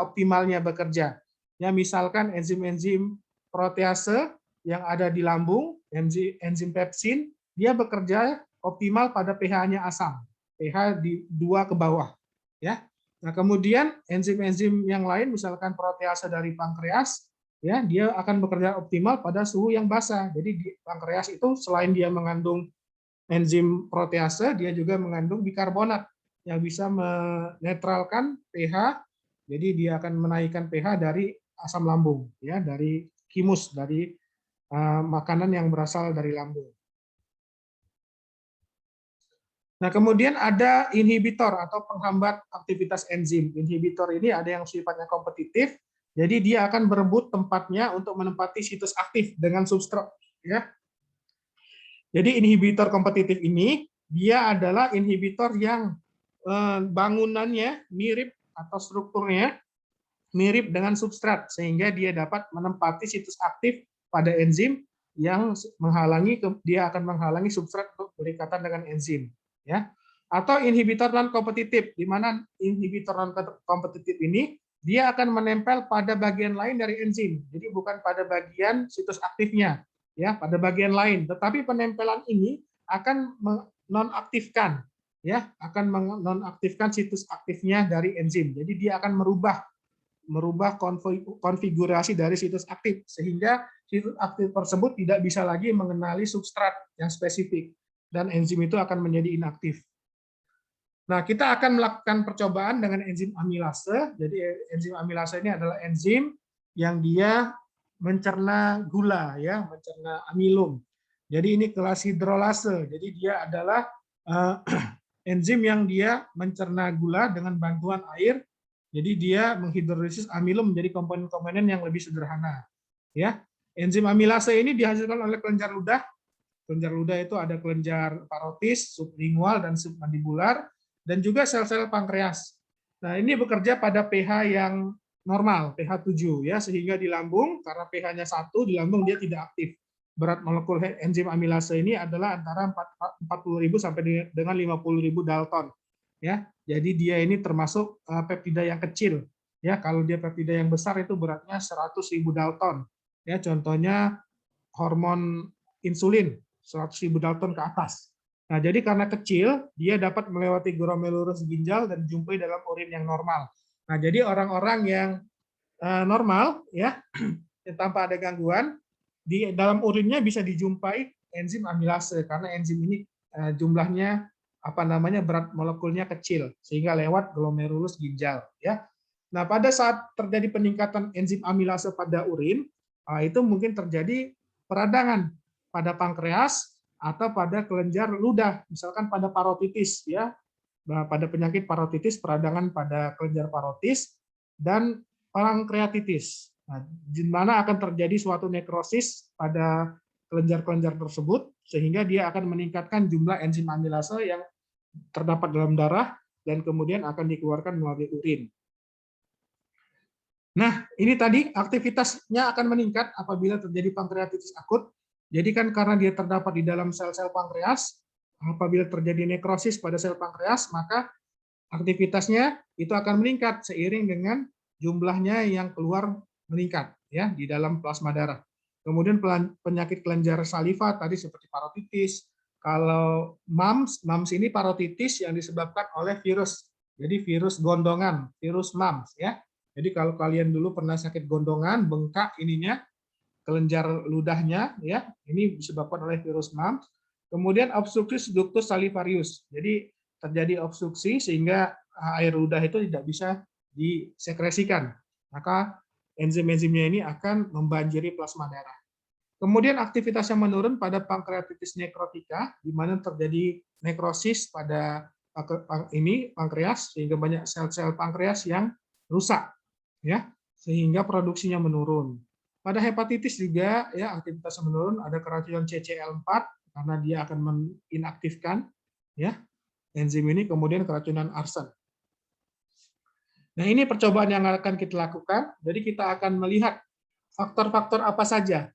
optimalnya bekerja. Ya, misalkan enzim-enzim protease yang ada di lambung, enzim pepsin, dia bekerja optimal pada pH-nya asam, pH di 2 ke bawah. Ya. Nah, kemudian enzim-enzim yang lain, misalkan protease dari pankreas, ya, dia akan bekerja optimal pada suhu yang basah. Jadi di pankreas itu selain dia mengandung enzim protease, dia juga mengandung bikarbonat yang bisa menetralkan pH. Jadi dia akan menaikkan pH dari asam lambung, ya, dari kimus, dari makanan yang berasal dari lambung. Nah, kemudian ada inhibitor atau penghambat aktivitas enzim. Inhibitor ini ada yang sifatnya kompetitif, jadi dia akan berebut tempatnya untuk menempati situs aktif dengan substrat. Ya. Jadi inhibitor kompetitif ini, dia adalah inhibitor yang bangunannya mirip atau strukturnya mirip dengan substrat, sehingga dia dapat menempati situs aktif pada enzim yang menghalangi, dia akan menghalangi substrat untuk berikatan dengan enzim. Ya. Atau inhibitor non kompetitif, di mana inhibitor non kompetitif ini dia akan menempel pada bagian lain dari enzim, jadi bukan pada bagian situs aktifnya, ya, pada bagian lain. Tetapi penempelan ini akan menonaktifkan, ya, akan menonaktifkan situs aktifnya dari enzim. Jadi dia akan merubah konfigurasi dari situs aktif, sehingga situs aktif tersebut tidak bisa lagi mengenali substrat yang spesifik, dan enzim itu akan menjadi inaktif. Nah, kita akan melakukan percobaan dengan enzim amilase. Jadi enzim amilase ini adalah enzim yang dia mencerna gula, ya, mencerna amilum. Jadi ini kelas hidrolase. Jadi dia adalah enzim yang dia mencerna gula dengan bantuan air. Jadi dia menghidrolisis amilum menjadi komponen-komponen yang lebih sederhana. Ya, enzim amilase ini dihasilkan oleh kelenjar ludah. Kelenjar ludah itu ada kelenjar parotis, sublingual, dan submandibular, dan juga sel-sel pankreas. Nah, ini bekerja pada pH yang normal, pH 7, ya, sehingga di lambung, karena pH-nya 1, di lambung dia tidak aktif. Berat molekul enzim amilase ini adalah antara 40.000 sampai dengan 50.000 Dalton. Ya, jadi dia ini termasuk peptida yang kecil. Ya, kalau dia peptida yang besar itu beratnya 100.000 Dalton. Ya, contohnya hormon insulin 100.000 Dalton ke atas. Nah, jadi karena kecil, dia dapat melewati glomerulus ginjal dan dijumpai dalam urin yang normal. Nah, jadi orang-orang yang normal, ya, tanpa ada gangguan, di dalam urinnya bisa dijumpai enzim amilase, karena enzim ini jumlahnya berat molekulnya kecil, sehingga lewat glomerulus ginjal. Ya. Nah, pada saat terjadi peningkatan enzim amilase pada urin, itu mungkin terjadi peradangan pada pankreas atau pada kelenjar ludah, misalkan pada parotitis, ya, pada penyakit parotitis, peradangan pada kelenjar parotis, dan pankreatitis. Nah, di mana akan terjadi suatu nekrosis pada kelenjar-kelenjar tersebut, sehingga dia akan meningkatkan jumlah enzim amilase yang terdapat dalam darah dan kemudian akan dikeluarkan melalui urin. Nah, ini tadi aktivitasnya akan meningkat apabila terjadi pankreatitis akut. Jadi kan karena dia terdapat di dalam sel-sel pankreas, apabila terjadi nekrosis pada sel pankreas, maka aktivitasnya itu akan meningkat seiring dengan jumlahnya yang keluar meningkat, ya, di dalam plasma darah. Kemudian penyakit kelenjar saliva tadi seperti parotitis. Kalau MAMS ini parotitis yang disebabkan oleh virus. Jadi virus gondongan, virus MAMS, ya. Jadi kalau kalian dulu pernah sakit gondongan, bengkak ininya, kelenjar ludahnya, ya, ini disebabkan oleh virus MAMS. Kemudian obstruksis ductus salivarius. Jadi terjadi obstruksi sehingga air ludah itu tidak bisa disekresikan. Maka enzim-enzimnya ini akan membanjiri plasma darah. Kemudian aktivitas yang menurun pada pankreatitis nekrotika, di mana terjadi nekrosis pada pankreas, sehingga banyak sel-sel pankreas yang rusak, ya, sehingga produksinya menurun. Pada hepatitis juga, ya, aktivitas menurun, ada keracunan CCL4 karena dia akan menginaktifkan, ya, enzim ini, kemudian keracunan arsen. Nah, ini percobaan yang akan kita lakukan. Jadi kita akan melihat faktor-faktor apa saja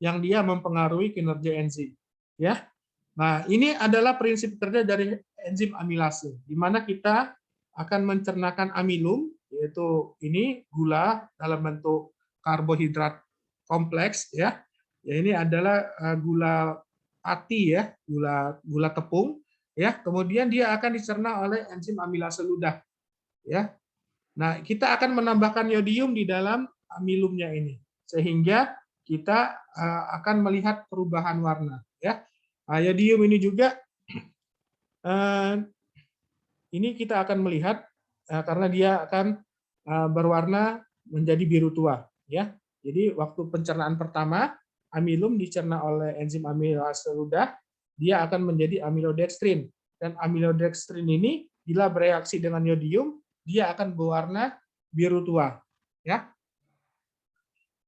yang dia mempengaruhi kinerja enzim, ya. Nah, ini adalah prinsip kerja dari enzim amilase, di mana kita akan mencernakan amilum, yaitu ini gula dalam bentuk karbohidrat kompleks, ya. Ya, ini adalah gula ati, ya, gula tepung, ya. Kemudian dia akan dicerna oleh enzim amilase ludah, ya. Nah, kita akan menambahkan yodium di dalam amilumnya ini, sehingga kita akan melihat perubahan warna, ya. Yodium ini juga ini kita akan melihat karena dia akan berwarna menjadi biru tua, ya. Jadi waktu pencernaan pertama amilum dicerna oleh enzim amilase ludah, dia akan menjadi amilodextrin, dan amilodextrin ini bila bereaksi dengan yodium dia akan berwarna biru tua, ya.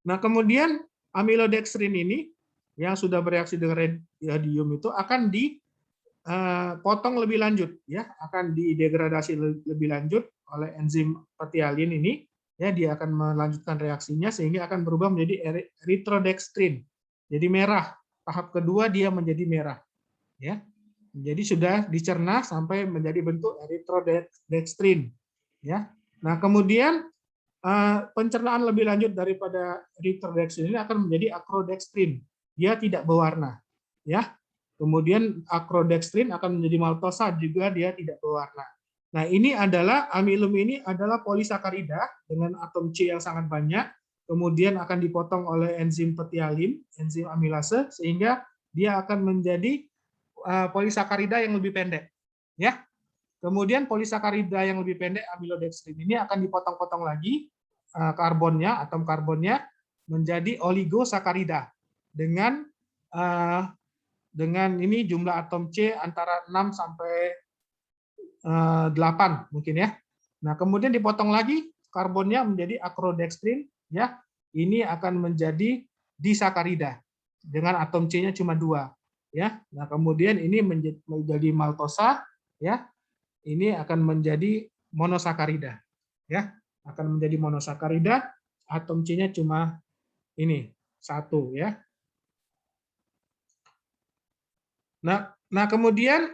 Nah, kemudian amilodextrin ini yang sudah bereaksi dengan yodium itu akan dipotong lebih lanjut, ya, akan didegradasi lebih lanjut oleh enzim petialin ini, ya, dia akan melanjutkan reaksinya sehingga akan berubah menjadi erythrodextrin. Jadi merah. Tahap kedua dia menjadi merah, ya. Jadi sudah dicerna sampai menjadi bentuk erythrodextrin, ya. Nah, kemudian pencernaan lebih lanjut daripada erythrodextrin ini akan menjadi acrodextrin. Dia tidak berwarna, ya. Kemudian acrodextrin akan menjadi maltosa, juga dia tidak berwarna. Nah, ini adalah amilum ini adalah polisakarida dengan atom C yang sangat banyak, kemudian akan dipotong oleh enzim petialin, enzim amilase, sehingga dia akan menjadi polisakarida yang lebih pendek, ya. Kemudian polisakarida yang lebih pendek amilodextrin ini akan dipotong-potong lagi karbonnya, atom karbonnya menjadi oligosakarida dengan ini jumlah atom C antara 6 sampai 8 mungkin, ya. Nah, kemudian dipotong lagi karbonnya menjadi acrodextrin, ya. Ini akan menjadi disakarida dengan atom C-nya cuma 2, ya. Nah, kemudian ini menjadi maltosa, ya. Ini akan menjadi monosakarida, ya. Akan menjadi monosakarida, atom C-nya cuma ini 1, ya. Nah, kemudian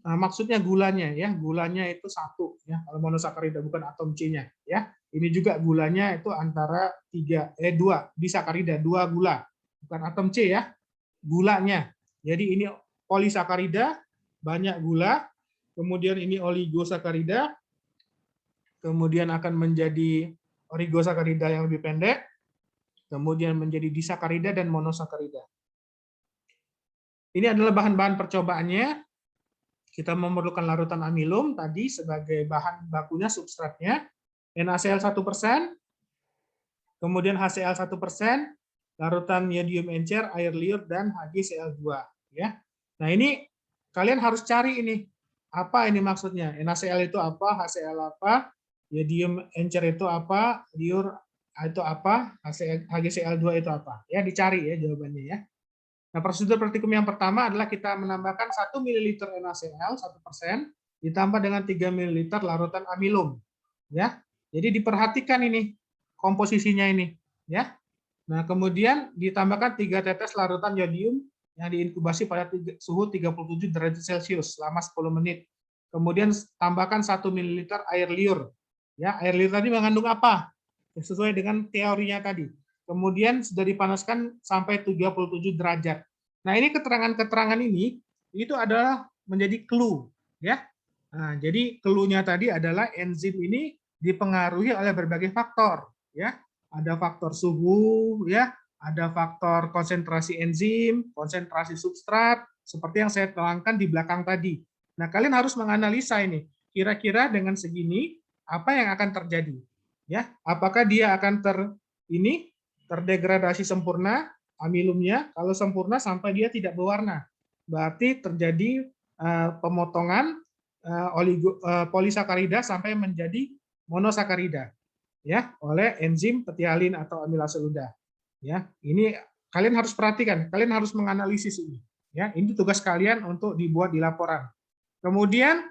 maksudnya gulanya, ya, gulanya itu 1, ya. Kalau monosakarida bukan atom C-nya, ya. Ini juga gulanya itu antara 2 disakarida, 2 gula, bukan atom C, ya. Gulanya. Jadi ini polisakarida, banyak gula, kemudian ini oligosakarida, kemudian akan menjadi oligosakarida yang lebih pendek, kemudian menjadi disakarida dan monosakarida. Ini adalah bahan-bahan percobaannya. Kita memerlukan larutan amilum tadi sebagai bahan bakunya, substratnya, NaCl 1%, kemudian HCl 1%, larutan yodium encer, air liur, dan HgCl2. Ya. Nah, ini kalian harus cari ini. Apa ini maksudnya? NaCl itu apa? HCl apa? Yodium encer itu apa? Liur itu apa? HgCl2 itu apa? Ya, dicari ya jawabannya ya. Nah, prosedur praktikum yang pertama adalah kita menambahkan 1 ml NaCl 1% ditambah dengan 3 ml larutan amilum. Ya. Jadi diperhatikan ini komposisinya ini, ya. Nah, kemudian ditambahkan 3 tetes larutan yodium yang diinkubasi pada suhu 37 derajat Celcius selama 10 menit. Kemudian tambahkan 1 ml air liur. Ya, air liur tadi mengandung apa? Sesuai dengan teorinya tadi. Kemudian sudah dipanaskan sampai 37 derajat. Nah, ini keterangan-keterangan ini itu adalah menjadi clue, ya. Nah, jadi clue-nya tadi adalah enzim ini dipengaruhi oleh berbagai faktor, ya. Ada faktor suhu, ya, ada faktor konsentrasi enzim, konsentrasi substrat, seperti yang saya terangkan di belakang tadi. Nah, kalian harus menganalisa ini. Kira-kira dengan segini apa yang akan terjadi? Ya, apakah dia akan terdegradasi sempurna amilumnya? Kalau sempurna sampai dia tidak berwarna, berarti terjadi pemotongan polisakarida sampai menjadi monosakarida, ya, oleh enzim petialin atau amilase ludah. Ya, ini kalian harus perhatikan, kalian harus menganalisis ini. Ya, ini tugas kalian untuk dibuat di laporan. Kemudian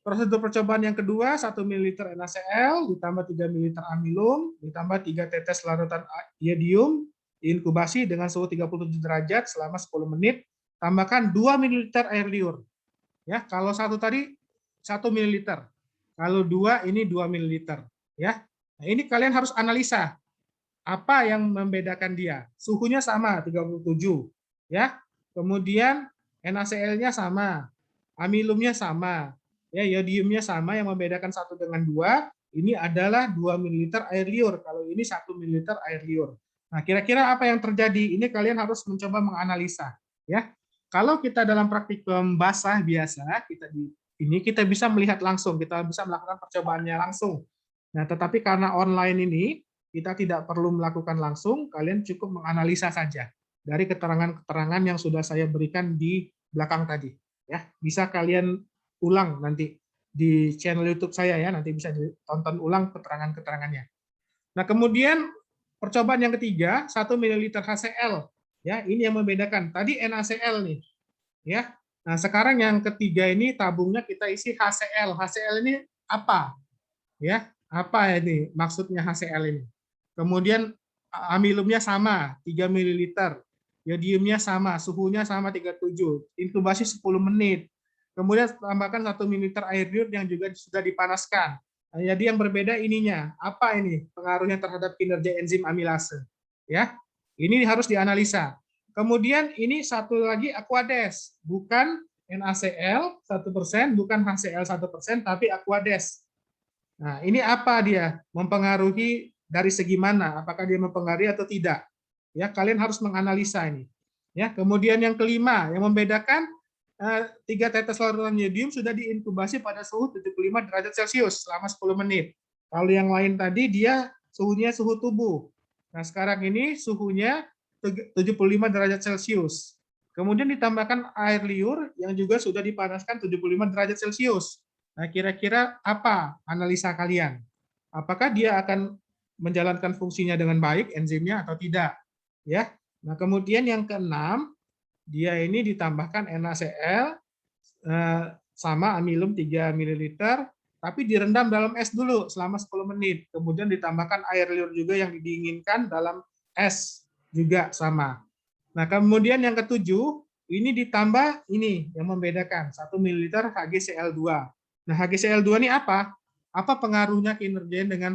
prosedur percobaan yang kedua, 1 ml NaCl ditambah 3 ml amilum ditambah 3 tetes larutan yodium diinkubasi dengan suhu 37 derajat selama 10 menit, tambahkan 2 ml air liur. Ya, kalau satu tadi 1 ml. Kalau 2 ini 2 ml, ya. Nah, ini kalian harus analisa apa yang membedakan dia. Suhunya sama 37, ya. Kemudian NaCl-nya sama, amilumnya sama, ya, yodiumnya sama, yang membedakan satu dengan dua ini adalah 2 ml air liur. Kalau ini 1 ml air liur. Nah, kira-kira apa yang terjadi? Ini kalian harus mencoba menganalisa, ya. Kalau kita dalam praktikum basah biasa, kita bisa melihat langsung, kita bisa melakukan percobaannya langsung. Nah, tetapi karena online ini kita tidak perlu melakukan langsung, kalian cukup menganalisa saja dari keterangan-keterangan yang sudah saya berikan di belakang tadi. Ya, bisa kalian ulang nanti di channel YouTube saya ya, nanti bisa ditonton ulang keterangan-keterangannya. Nah, kemudian percobaan yang ketiga, 1 ml HCl. Ya, ini yang membedakan. Tadi NaCl nih, ya. Nah, sekarang yang ketiga ini tabungnya kita isi HCl. HCl ini apa? Ya, apa ini maksudnya HCl ini? Kemudian amilumnya sama, 3 ml. Yodiumnya sama, suhunya sama 37. Inkubasi 10 menit. Kemudian tambahkan 1 ml air liur yang juga sudah dipanaskan. Nah, jadi yang berbeda ininya. Apa ini pengaruhnya terhadap kinerja enzim amilase? Ya, ini harus dianalisa. Kemudian ini satu lagi Aquades, bukan NaCl 1%, bukan HCl 1%, tapi Aquades. Nah, ini apa dia? Mempengaruhi dari segi mana? Apakah dia mempengaruhi atau tidak? Ya, kalian harus menganalisa ini. Ya, kemudian yang kelima, yang membedakan 3 tetes larutan yodium sudah diinkubasi pada suhu 75 derajat Celcius selama 10 menit. Kalau yang lain tadi dia suhunya suhu tubuh. Nah, sekarang ini suhunya 75 derajat Celcius. Kemudian ditambahkan air liur yang juga sudah dipanaskan 75 derajat Celcius. Nah, kira-kira apa analisa kalian? Apakah dia akan menjalankan fungsinya dengan baik enzimnya atau tidak? Ya. Nah, kemudian yang keenam, dia ini ditambahkan NaCl sama amilum 3 ml, tapi direndam dalam es dulu selama 10 menit. Kemudian ditambahkan air liur juga yang diinginkan dalam es juga sama. Nah, kemudian yang ketujuh, ini ditambah ini yang membedakan 1 ml HgCl2. Nah, HgCl2 ini apa? Apa pengaruhnya kinerjanya dengan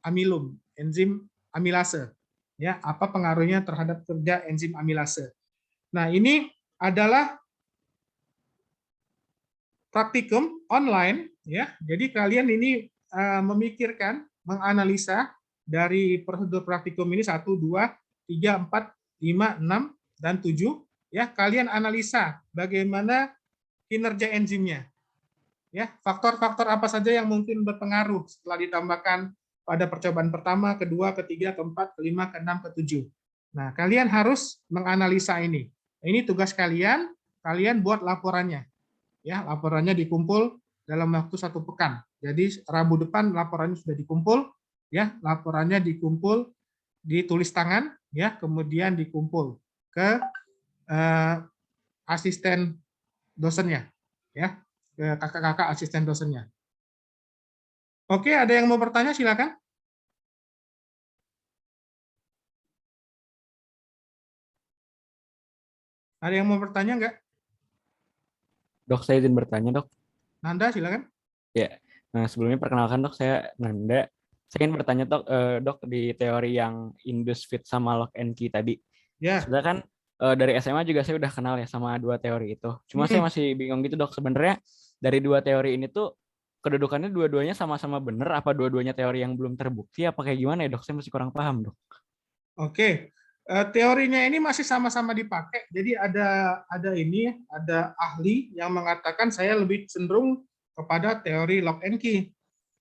amilum, enzim amilase? Ya, apa pengaruhnya terhadap kerja enzim amilase? Nah, ini adalah praktikum online ya. Jadi kalian ini memikirkan, menganalisa dari prosedur praktikum ini 1, 2, 3, 4, 5, 6 dan 7 ya. Kalian analisa bagaimana kinerja enzimnya. Ya, faktor-faktor apa saja yang mungkin berpengaruh setelah ditambahkan pada percobaan pertama, kedua, ketiga, keempat, kelima, keenam, ketujuh. Nah, kalian harus menganalisa ini. Ini tugas kalian, kalian buat laporannya. Ya, laporannya dikumpul dalam waktu 1 pekan. Jadi Rabu depan laporannya sudah dikumpul, ya, laporannya dikumpul, ditulis tangan, ya, kemudian dikumpul ke asisten dosennya, ya, ke kakak-kakak asisten dosennya. Oke, ada yang mau bertanya silakan. Ada yang mau bertanya enggak? Dok, saya izin bertanya, Dok. Nanda, silakan. Ya, nah sebelumnya perkenalkan Dok, saya Nanda. Saya ingin bertanya Dok, di teori yang induce fit sama lock and key tadi. Ya. Sebenarnya kan dari SMA juga saya udah kenal ya sama dua teori itu. Cuma saya masih bingung gitu Dok, sebenarnya dari dua teori ini tuh kedudukannya dua-duanya sama-sama benar apa dua-duanya teori yang belum terbukti apa kayak gimana ya Dok? Saya masih kurang paham Dok. Oke. Teorinya ini masih sama-sama dipakai. Jadi ada ahli yang mengatakan saya lebih cenderung kepada teori lock and key.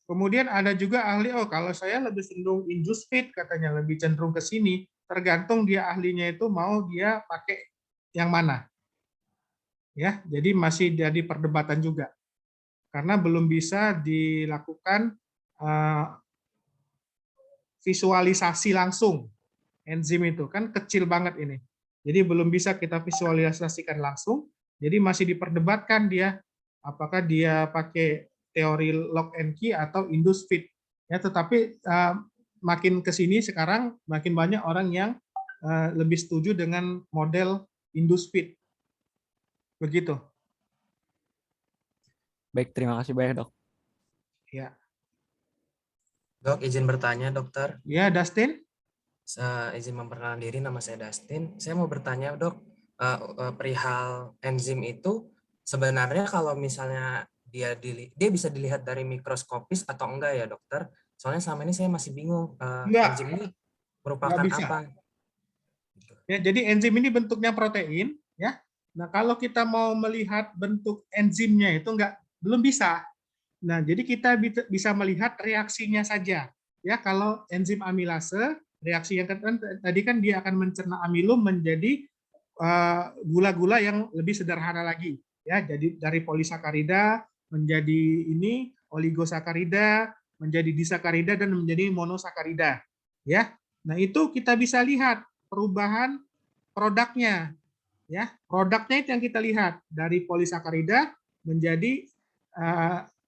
Kemudian ada juga ahli, kalau saya lebih cenderung induce fit, katanya lebih cenderung ke sini. Tergantung dia ahlinya itu mau dia pakai yang mana. Ya, jadi masih jadi perdebatan juga. Karena belum bisa dilakukan visualisasi langsung. Enzim itu kan kecil banget ini. Jadi belum bisa kita visualisasikan langsung. Jadi masih diperdebatkan dia apakah dia pakai teori lock and key atau induce fit. Ya, tetapi makin ke sini sekarang makin banyak orang yang lebih setuju dengan model induce fit. Begitu. Baik, terima kasih banyak, Dok. Ya, Dok, izin bertanya, dokter. ya Dustin. Izin memperkenalkan diri, nama saya Dustin. Saya mau bertanya, dok, perihal enzim itu sebenarnya kalau misalnya dia bisa dilihat dari mikroskopis atau enggak ya, dokter? Soalnya selama ini saya masih bingung, enzim ini Enggak merupakan bisa. apa? Ya, jadi enzim ini bentuknya protein, ya. Nah, kalau kita mau melihat bentuk enzimnya itu belum bisa. Nah, jadi kita bisa melihat reaksinya saja. Ya, kalau enzim amilase, reaksi yang tadi kan dia akan mencerna amilum menjadi gula-gula yang lebih sederhana lagi. Ya, jadi dari polisakarida menjadi ini oligosakarida, menjadi disakarida dan menjadi monosakarida. Ya. Nah, itu kita bisa lihat perubahan produknya. Ya, produknya itu yang kita lihat dari polisakarida menjadi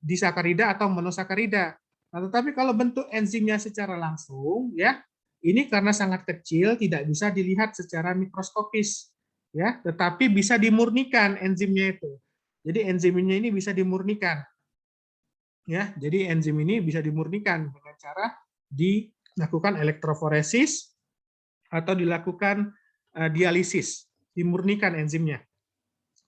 disakarida atau monosakarida. Nah, tetapi kalau bentuk enzimnya secara langsung, ya, ini karena sangat kecil tidak bisa dilihat secara mikroskopis, ya, tetapi bisa dimurnikan enzimnya itu. Jadi enzimnya ini bisa dimurnikan, ya. Jadi enzim ini bisa dimurnikan dengan cara dilakukan elektroforesis atau dilakukan dialisis, dimurnikan enzimnya.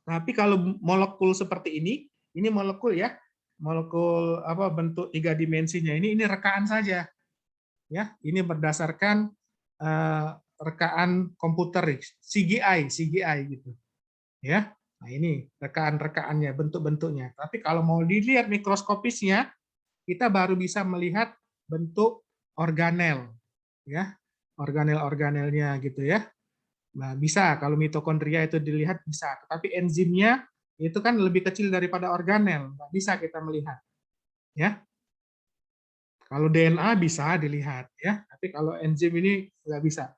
Tapi kalau molekul seperti ini molekul ya, molekul apa bentuk 3 dimensinya ini rekaan saja. Ya, ini berdasarkan rekaan komputer CGI gitu. Ya. Nah, ini rekaan-rekaannya, bentuk-bentuknya. Tapi kalau mau dilihat mikroskopisnya, kita baru bisa melihat bentuk organel, ya, organel-organelnya gitu ya. Nah, bisa kalau mitokondria itu dilihat bisa, tetapi enzimnya itu kan lebih kecil daripada organel, nggak bisa kita melihat, ya. Kalau DNA bisa dilihat, ya, tapi kalau enzim ini nggak bisa,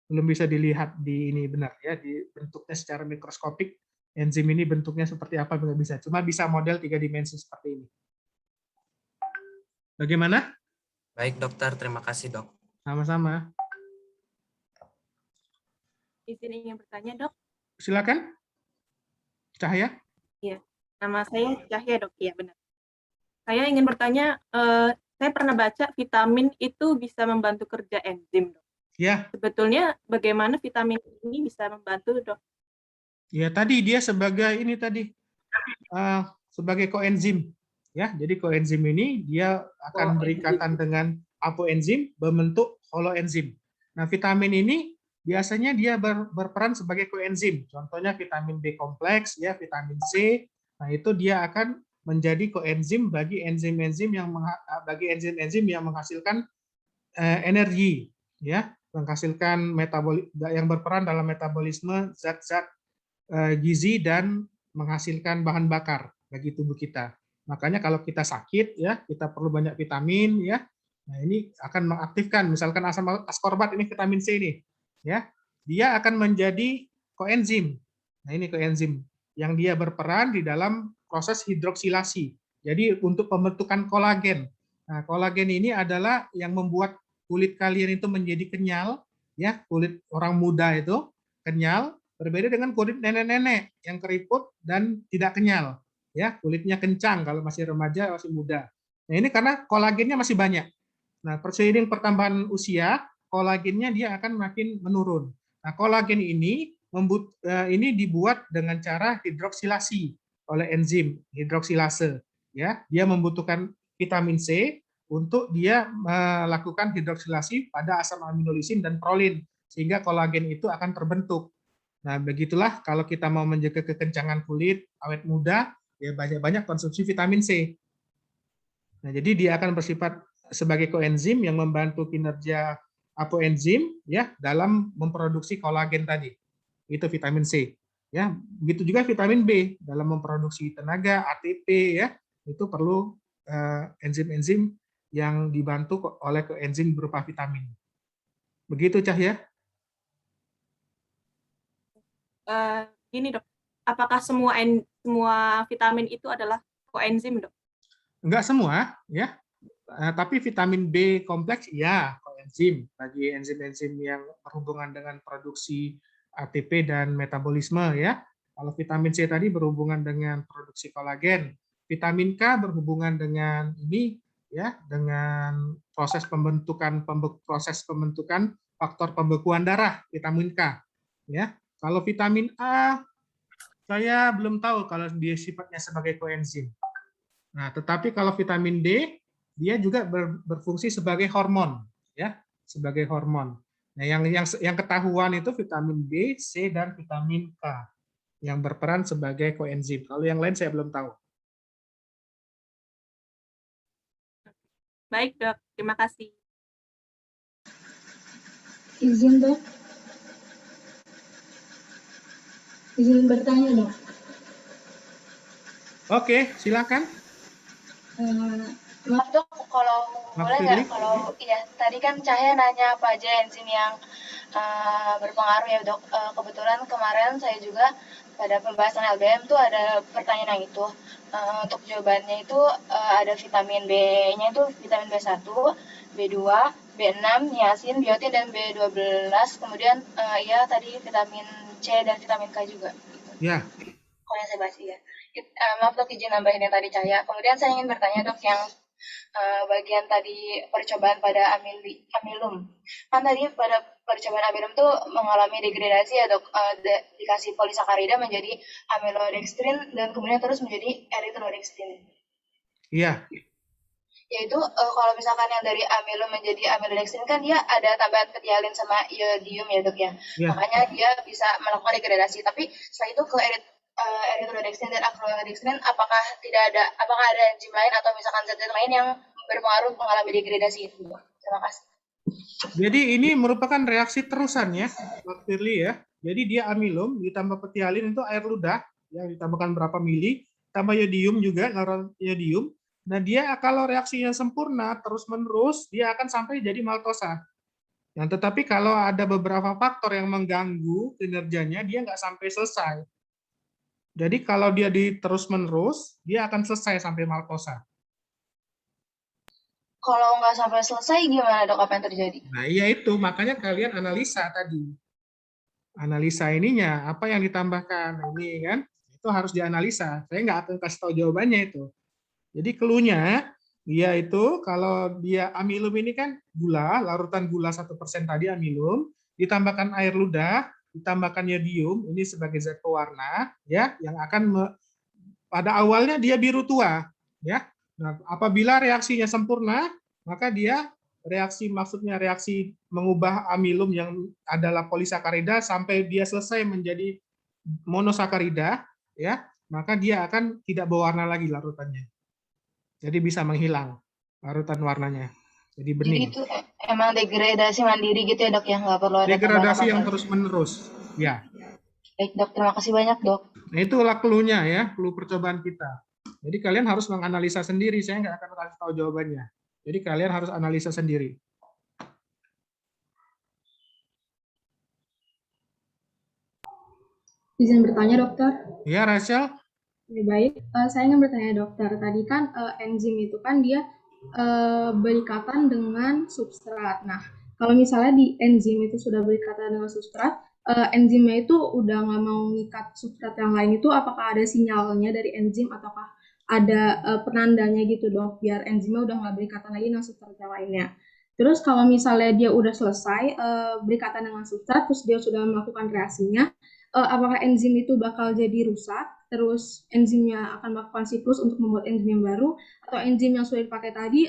belum bisa dilihat di ini benar, ya, di bentuknya secara mikroskopik. Enzim ini bentuknya seperti apa nggak bisa, cuma bisa model 3 dimensi seperti ini. Bagaimana? Baik, dokter. Terima kasih, dok. Sama-sama. Izin ingin bertanya, dok. Silakan. Cahaya. Iya, nama saya Cahaya, dok. Iya, benar. Saya ingin bertanya, saya pernah baca vitamin itu bisa membantu kerja enzim, dok. Ya. Sebetulnya bagaimana vitamin ini bisa membantu, dok? Ya, tadi dia sebagai ini tadi sebagai koenzim, ya. Jadi koenzim ini dia akan berikatan dengan apoenzim berbentuk holoenzim. Nah, vitamin ini biasanya dia berperan sebagai koenzim. Contohnya vitamin B kompleks, ya, vitamin C. Nah, itu dia akan menjadi koenzim bagi enzim-enzim yang menghasilkan energi, ya, menghasilkan yang berperan dalam metabolisme zat-zat gizi dan menghasilkan bahan bakar bagi tubuh kita. Makanya kalau kita sakit, ya, kita perlu banyak vitamin, ya. Nah, ini akan mengaktifkan, misalkan asam askorbat ini vitamin C ini, ya, dia akan menjadi koenzim. Nah, ini koenzim yang dia berperan di dalam proses hidroksilasi. Jadi untuk pembentukan kolagen. Nah, kolagen ini adalah yang membuat kulit kalian itu menjadi kenyal, ya, kulit orang muda itu kenyal, berbeda dengan kulit nenek-nenek yang keriput dan tidak kenyal, ya, kulitnya kencang kalau masih remaja, masih muda. Nah, ini karena kolagennya masih banyak. Nah, seiring pertambahan usia, kolagennya dia akan makin menurun. Nah, kolagen ini dibuat dengan cara hidroksilasi oleh enzim hidroksilase, ya. Dia membutuhkan vitamin C untuk dia melakukan hidroksilasi pada asam aminolisin dan prolin sehingga kolagen itu akan terbentuk. Nah, begitulah kalau kita mau menjaga kekencangan kulit, awet muda, ya banyak-banyak konsumsi vitamin C. Nah, jadi dia akan bersifat sebagai koenzim yang membantu kinerja apoenzim, ya, dalam memproduksi kolagen tadi. Itu vitamin C. Ya, begitu juga vitamin B dalam memproduksi tenaga, ATP, ya. Itu perlu enzim-enzim yang dibantu oleh koenzim berupa vitamin. Begitu, Cahya. Gini, dok, apakah semua vitamin itu adalah koenzim, dok? Enggak semua, ya. Tapi vitamin B kompleks, ya, koenzim bagi enzim-enzim yang berhubungan dengan produksi ATP dan metabolisme, ya. Kalau vitamin C tadi berhubungan dengan produksi kolagen. vitamin K berhubungan dengan ini ya, dengan proses pembentukan faktor pembekuan darah, vitamin K ya. Kalau vitamin A saya belum tahu kalau dia sifatnya sebagai koenzim. Nah, tetapi kalau vitamin D dia juga berfungsi sebagai hormon ya, sebagai hormon. Nah, yang ketahuan itu vitamin B, C dan vitamin K yang berperan sebagai koenzim. Kalau yang lain saya belum tahu. Baik, Dok. Terima kasih. Izin, Dok. Izin bertanya, Dok. Oke, silakan. Maaf, Dok, kalau boleh nggak? Kalau ya tadi kan Cahaya nanya apa aja enzim yang berpengaruh ya, Dok. Kebetulan kemarin saya juga pada pembahasan LBM tuh ada pertanyaan yang itu. Untuk jawabannya itu ada vitamin B-nya itu vitamin B1, B2, B6, niacin, biotin, dan B12. Kemudian ya tadi vitamin C dan vitamin K juga. Ya. Kalau yang saya bahas ya. Maaf, Dok, izin nambahin yang tadi Cahaya. Kemudian saya ingin bertanya, Dok, yang bagian tadi percobaan pada amilum. Kan tadi pada percobaan amilum tuh mengalami degradasi ya, Dok, dikasih polisakarida menjadi amilodextrin dan kemudian terus menjadi erytrodextrin. Iya. Yaitu kalau misalkan yang dari amilum menjadi amilodextrin kan dia ada tambahan ketialin sama iodium ya, Dok ya. Ya. Makanya dia bisa melakukan degradasi. Tapi setelah itu ke erytrodextrin dan acrodextrin apakah ada enzim lain atau misalkan zat-zat lain yang berpengaruh mengalami degradasi itu? Terima kasih. Jadi ini merupakan reaksi terusan ya, Pak Firly ya. Jadi dia amilum ditambah petialin itu air ludah yang ditambahkan berapa mili, tambah iodium juga, iodium. Nah dia kalau reaksinya sempurna terus-menerus dia akan sampai jadi maltosa. Nah tetapi kalau ada beberapa faktor yang mengganggu kinerjanya dia nggak sampai selesai. Jadi kalau dia terus-menerus dia akan selesai sampai maltosa. Kalau nggak sampai selesai gimana, Dok, apa yang terjadi? Nah iya itu makanya kalian analisa tadi. Analisa ininya apa yang ditambahkan ini kan itu harus dianalisa. Saya nggak akan kasih tahu jawabannya itu. Jadi clue-nya dia itu kalau dia amilum ini kan gula, larutan gula 1% tadi amilum, ditambahkan air ludah, ditambahkan iodium ini sebagai zat pewarna ya yang akan pada awalnya dia biru tua ya. Nah, apabila reaksinya sempurna maka dia maksudnya reaksi mengubah amilum yang adalah polisakarida sampai dia selesai menjadi monosakarida ya, maka dia akan tidak berwarna lagi larutannya. Jadi bisa menghilang larutan warnanya. Jadi bening. Jadi itu emang degradasi mandiri gitu ya, Dok, ya? Nggak perlu ada degradasi yang terus-menerus. Ya. Baik, Dok. Terima kasih banyak, Dok. Nah, itulah clue-nya ya, clue percobaan kita. Jadi kalian harus menganalisa sendiri. Saya nggak akan kasih tahu jawabannya. Jadi kalian harus analisa sendiri. Izin bertanya, Dokter. Ya, Rachel. Baik, saya ingin bertanya, Dokter. Tadi kan enzim itu kan dia berikatan dengan substrat. Nah, kalau misalnya di enzim itu sudah berikatan dengan substrat, enzimnya itu udah nggak mau mengikat substrat yang lain itu, apakah ada sinyalnya dari enzim ataukah ada penandanya gitu, Dok, biar enzimnya udah nggak berikatan lagi dengan substrat yang lainnya. Terus kalau misalnya dia udah selesai berikatan dengan substrat, terus dia sudah melakukan reaksinya, apakah enzim itu bakal jadi rusak, terus enzimnya akan melakukan siklus untuk membuat enzim yang baru, atau enzim yang sudah dipakai tadi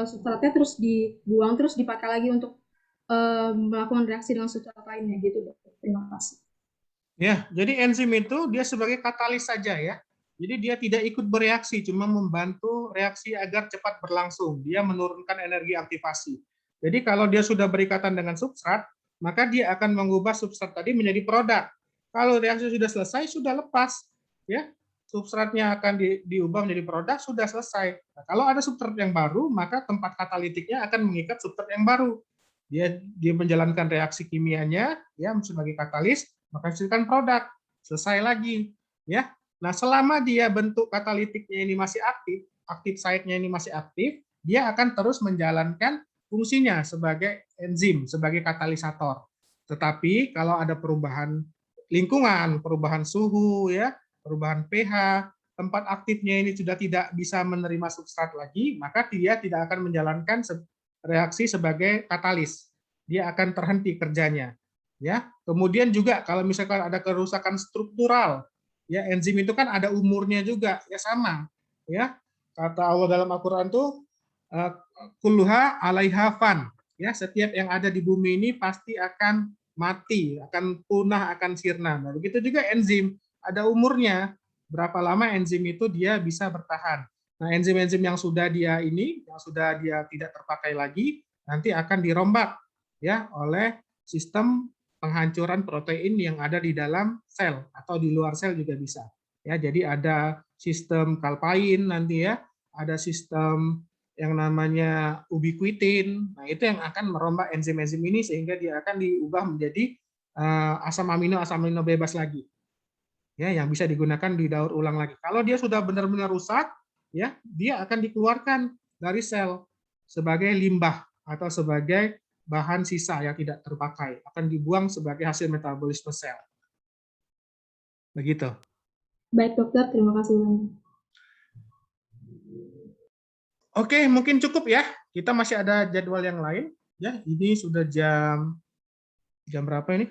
substratnya terus dibuang, terus dipakai lagi untuk melakukan reaksi dengan substrat lainnya gitu, Dokter. Terima kasih. Ya, jadi enzim itu dia sebagai katalis saja ya. Jadi dia tidak ikut bereaksi, cuma membantu reaksi agar cepat berlangsung. Dia menurunkan energi aktivasi. Jadi kalau dia sudah berikatan dengan substrat, maka dia akan mengubah substrat tadi menjadi produk. Kalau reaksi sudah selesai, sudah lepas, ya substratnya akan diubah menjadi produk, sudah selesai. Nah, kalau ada substrat yang baru, maka tempat katalitiknya akan mengikat substrat yang baru. Dia menjalankan reaksi kimianya, ya sebagai katalis, maka hasilkan produk, selesai lagi, ya. Nah, selama dia bentuk katalitiknya ini masih aktif, aktif site-nya ini masih aktif, dia akan terus menjalankan fungsinya sebagai enzim, sebagai katalisator. Tetapi kalau ada perubahan lingkungan, perubahan suhu, ya, perubahan pH, tempat aktifnya ini sudah tidak bisa menerima substrat lagi, maka dia tidak akan menjalankan reaksi sebagai katalis. Dia akan terhenti kerjanya. Ya, kemudian juga kalau misalkan ada kerusakan struktural, ya enzim itu kan ada umurnya juga, ya sama. Ya, kata Allah dalam Al-Qur'an tuh kulluha 'alaiha fan. Ya, setiap yang ada di bumi ini pasti akan mati, akan punah, akan sirna. Nah, begitu juga enzim, ada umurnya. Berapa lama enzim itu dia bisa bertahan. Nah, enzim-enzim yang sudah dia tidak terpakai lagi, nanti akan dirombak ya oleh sistem penghancuran protein yang ada di dalam sel atau di luar sel juga bisa. Ya, jadi ada sistem kalpain nanti ya, ada sistem yang namanya ubiquitin. Nah, itu yang akan merombak enzim-enzim ini sehingga dia akan diubah menjadi asam amino bebas lagi. Ya, yang bisa digunakan didaur ulang lagi. Kalau dia sudah benar-benar rusak, ya, dia akan dikeluarkan dari sel sebagai limbah atau sebagai bahan sisa yang tidak terpakai, akan dibuang sebagai hasil metabolisme sel. Begitu. Baik dokter, terima kasih banyak. Oke, mungkin cukup ya. Kita masih ada jadwal yang lain. Ya, ini sudah jam berapa ini?